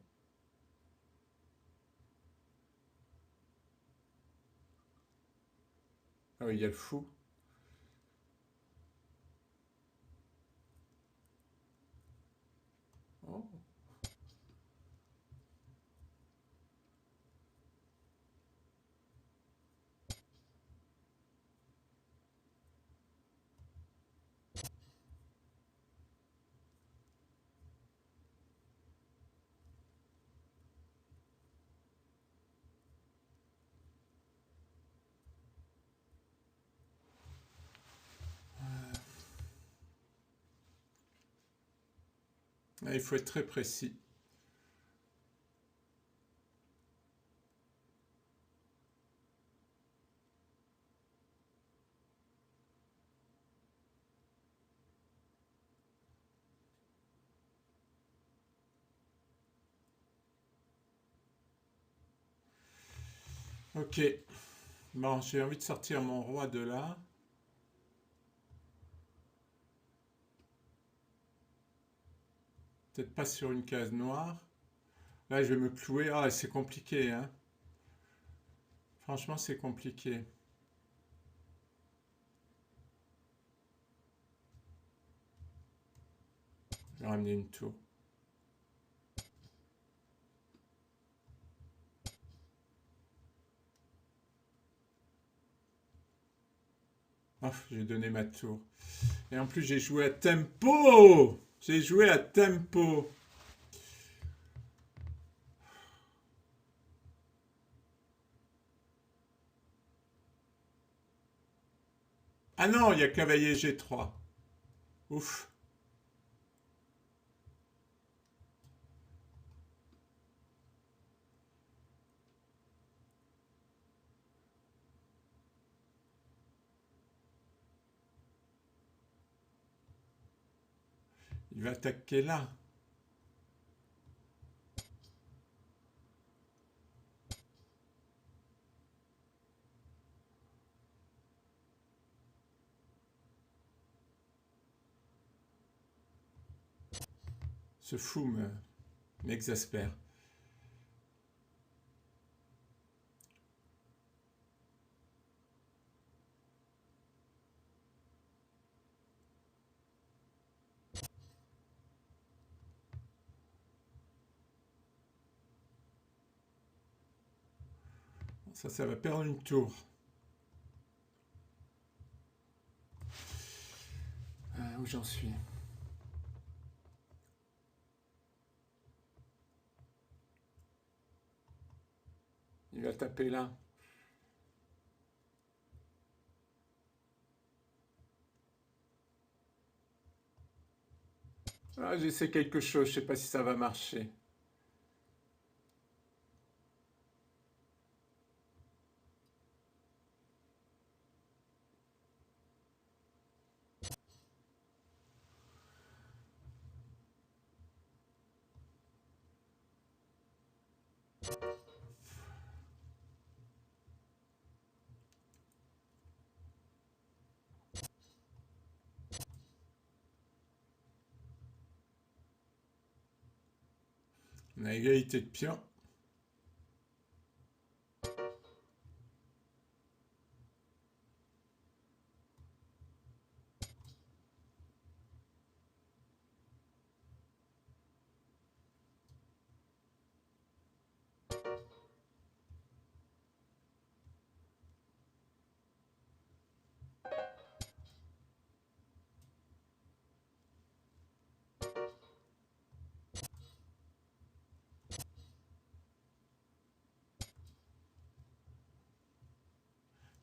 Ah oui, il y a le fou. Oh. Ah, il faut être très précis. Ok. Bon, j'ai envie de sortir mon roi de là. Peut-être pas sur une case noire. Là, je vais me clouer. Ah, c'est compliqué, hein. Franchement, c'est compliqué. Je vais ramener une tour. Oh, j'ai donné ma tour. Et en plus, j'ai joué à tempo. J'ai joué à tempo. Ah non, il y a cavalier G3. Ouf. Il va attaquer là. Ce fou m'exaspère. Ça va perdre une tour. Où j'en suis? Il va taper là. Ah, j'essaie quelque chose, je sais pas si ça va marcher. On a égalité de pions.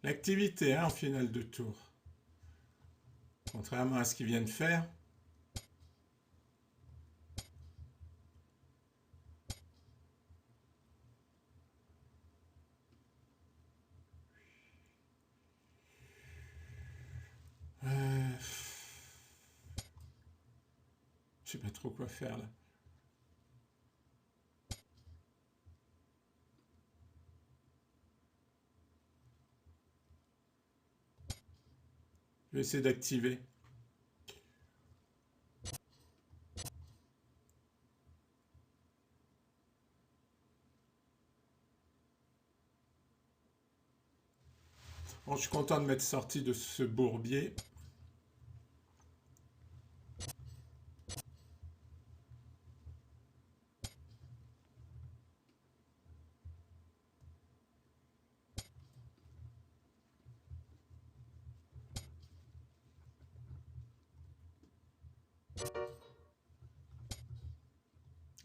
L'activité hein, en finale de tour. Contrairement à ce qu'il vient de faire. Je sais pas trop quoi faire là. Je vais essayer d'activer. Bon, je suis content de m'être sorti de ce bourbier.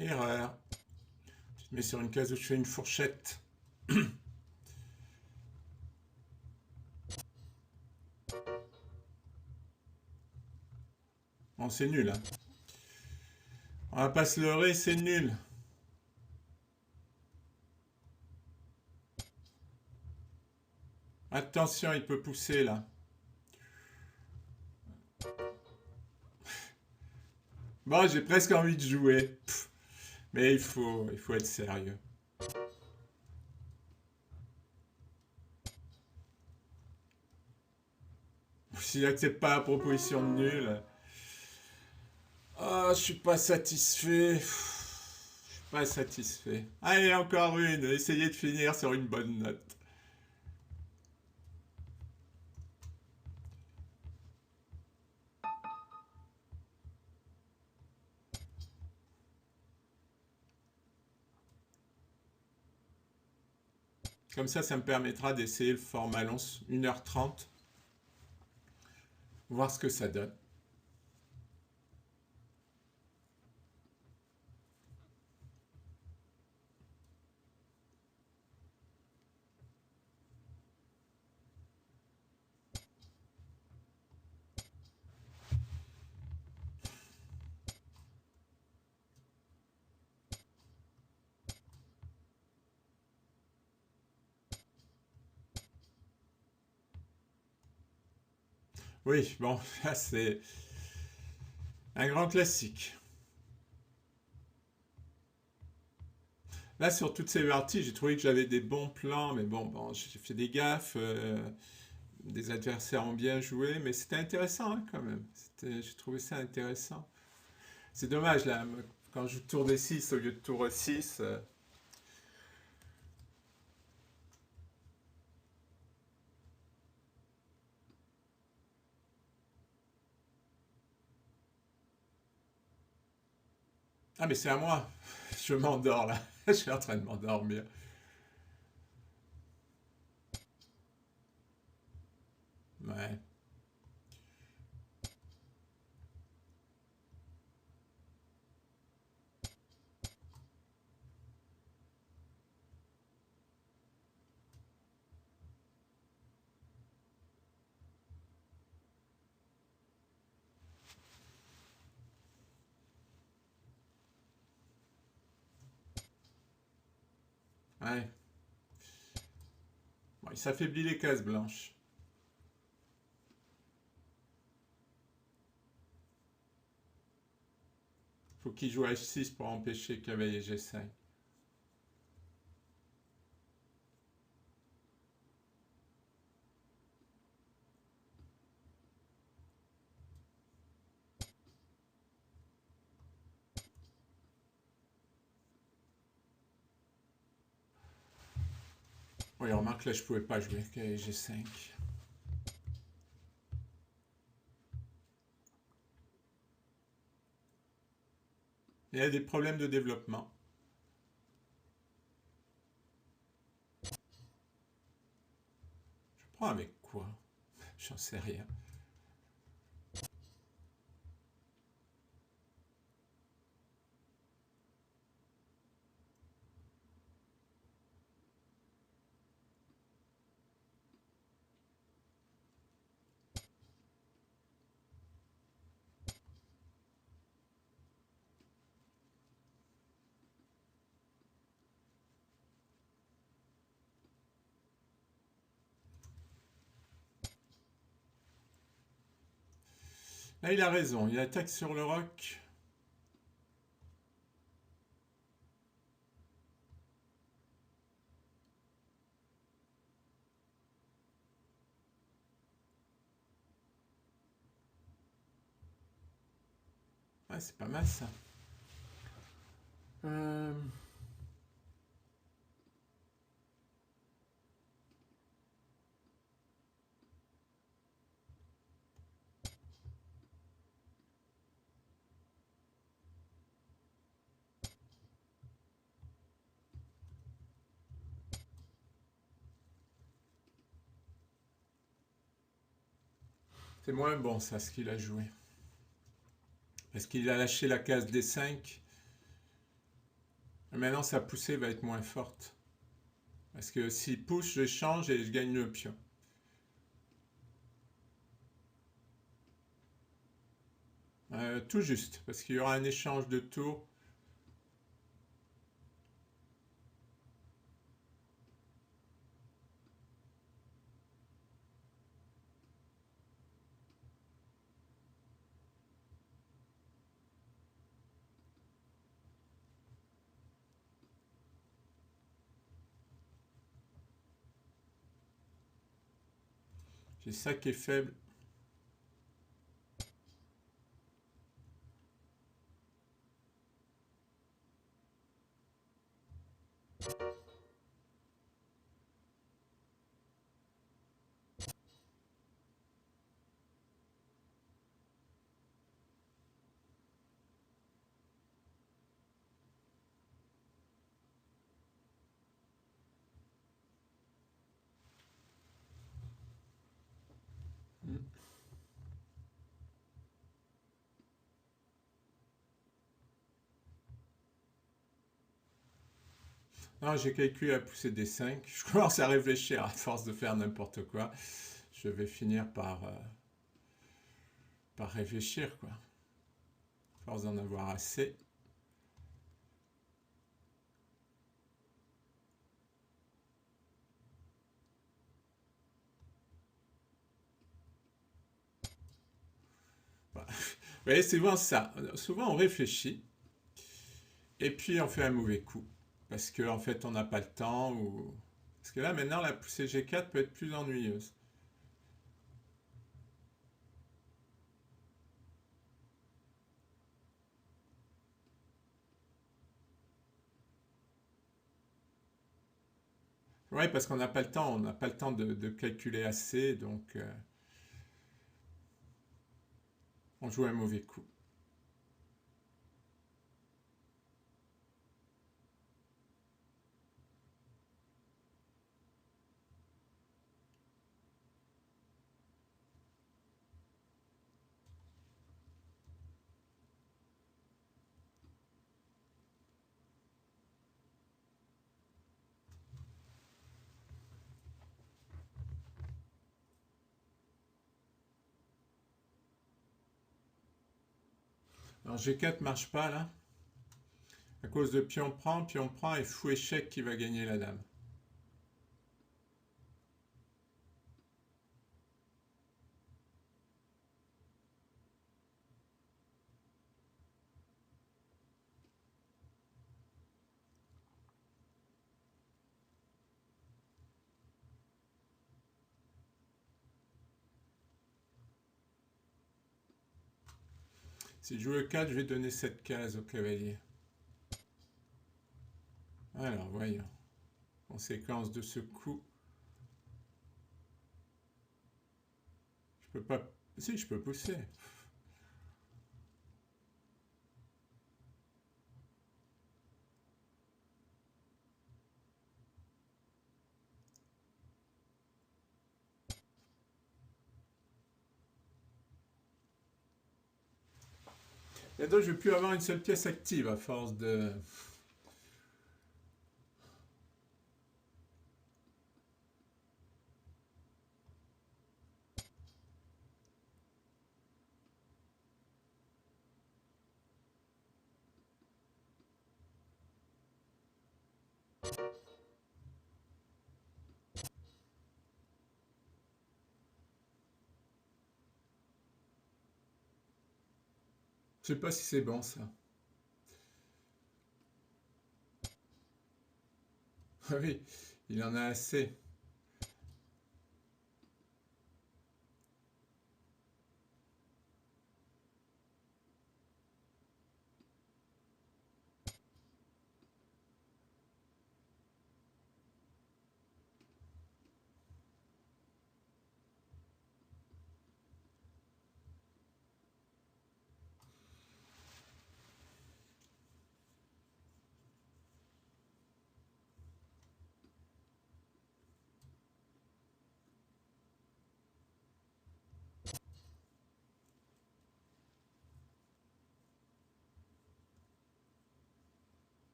Erreur. Je te mets sur une case où je fais une fourchette. Bon, c'est nul. Hein. On va pas se leurrer, c'est nul. Attention, il peut pousser là. Bon, j'ai presque envie de jouer. Pff, mais il faut être sérieux. S'il n'accepte pas la proposition de nul. Ah, je suis pas satisfait. Je suis pas satisfait. Allez, encore une. Essayez de finir sur une bonne note. Comme ça me permettra d'essayer le format long 1h30. Voir ce que ça donne. Oui, bon, là c'est un grand classique. Là, sur toutes ces parties, j'ai trouvé que j'avais des bons plans, mais bon, j'ai fait des gaffes. Des adversaires ont bien joué, mais c'était intéressant hein, quand même. J'ai trouvé ça intéressant. C'est dommage, là, quand je joue tour des 6 au lieu de tour 6. Ah, mais c'est à moi. Je m'endors là. Je suis en train de m'endormir. Ouais, ouais. Bon, il s'affaiblit les cases blanches. Faut qu'il joue H6 pour empêcher cavalier G5. Oui, remarque là, je pouvais pas jouer cavalier G5. Il y a des problèmes de développement. Je prends avec quoi? J'en sais rien. Là, il a raison. Il attaque sur le roc. Ouais, c'est pas mal ça. Euh, C'est moins bon ça, ce qu'il a joué. Parce qu'il a lâché la case des 5. Maintenant, sa poussée va être moins forte. Parce que s'il pousse, je change et je gagne le pion. Tout juste, parce qu'il y aura un échange de tours. J'ai ça qui est faible. Non, j'ai calculé la poussée des 5. Je commence à réfléchir à force de faire n'importe quoi. Je vais finir par réfléchir, quoi. À force d'en avoir assez. Voilà. Vous voyez, c'est souvent ça. Souvent, on réfléchit et puis on fait un mauvais coup. Parce qu'en fait, on n'a pas le temps. Parce que là, maintenant, la poussée G4 peut être plus ennuyeuse. Oui, parce qu'on n'a pas le temps. On n'a pas le temps de calculer assez. Donc, on joue un mauvais coup. Alors, G4 marche pas, là. À cause de pion prend et fou échec qui va gagner la dame. Si je joue le 4, je vais donner cette case au cavalier. Alors, voyons. Conséquence de ce coup. Je peux pas... Si, je peux pousser. Et donc, je vais plus avoir une seule pièce active à force de... Je sais pas si c'est bon ça. Ah oui, il en a assez.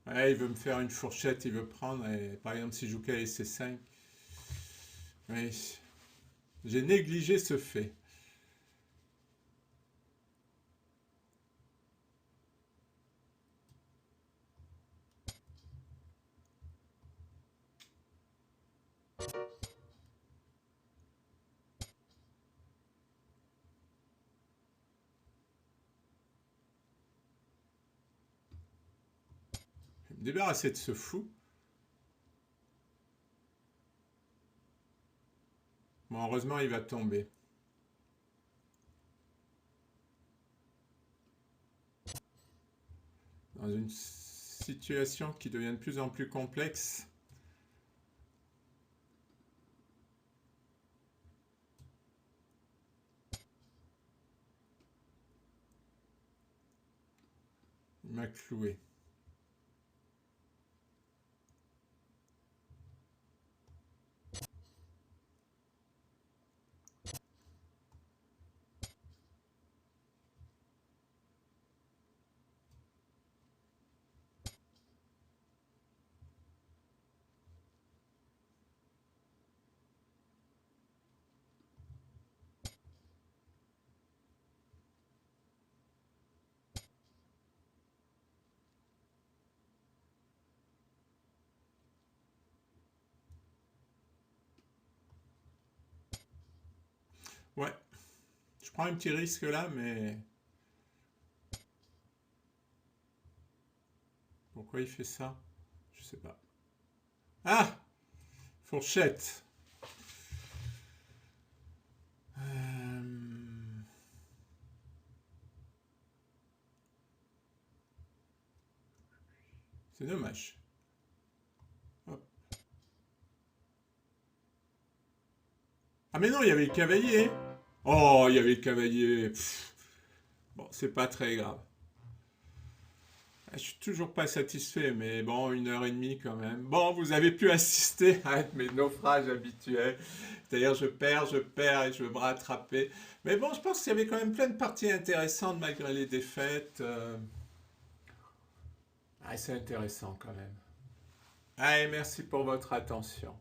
Ouais, il veut me faire une fourchette, il veut prendre, et, par exemple, si je joue qu'à C5, oui, j'ai négligé ce fait. Je vais me débarrasser de ce fou. Bon, heureusement, il va tomber. Dans une situation qui devient de plus en plus complexe. Il m'a cloué. Ouais, je prends un petit risque là, mais pourquoi il fait ça? Je sais pas. Ah! Fourchette. C'est dommage. Hop. Ah mais non, il y avait le cavalier. Oh, il y avait le cavalier. Pff. Bon, c'est pas très grave. Ah, je suis toujours pas satisfait, mais bon, 1 heure et demie quand même. Bon, vous avez pu assister à mes naufrages habituels. C'est-à-dire, je perds et je veux me rattraper. Mais bon, je pense qu'il y avait quand même plein de parties intéressantes malgré les défaites. Ah, c'est intéressant quand même. Allez, merci pour votre attention.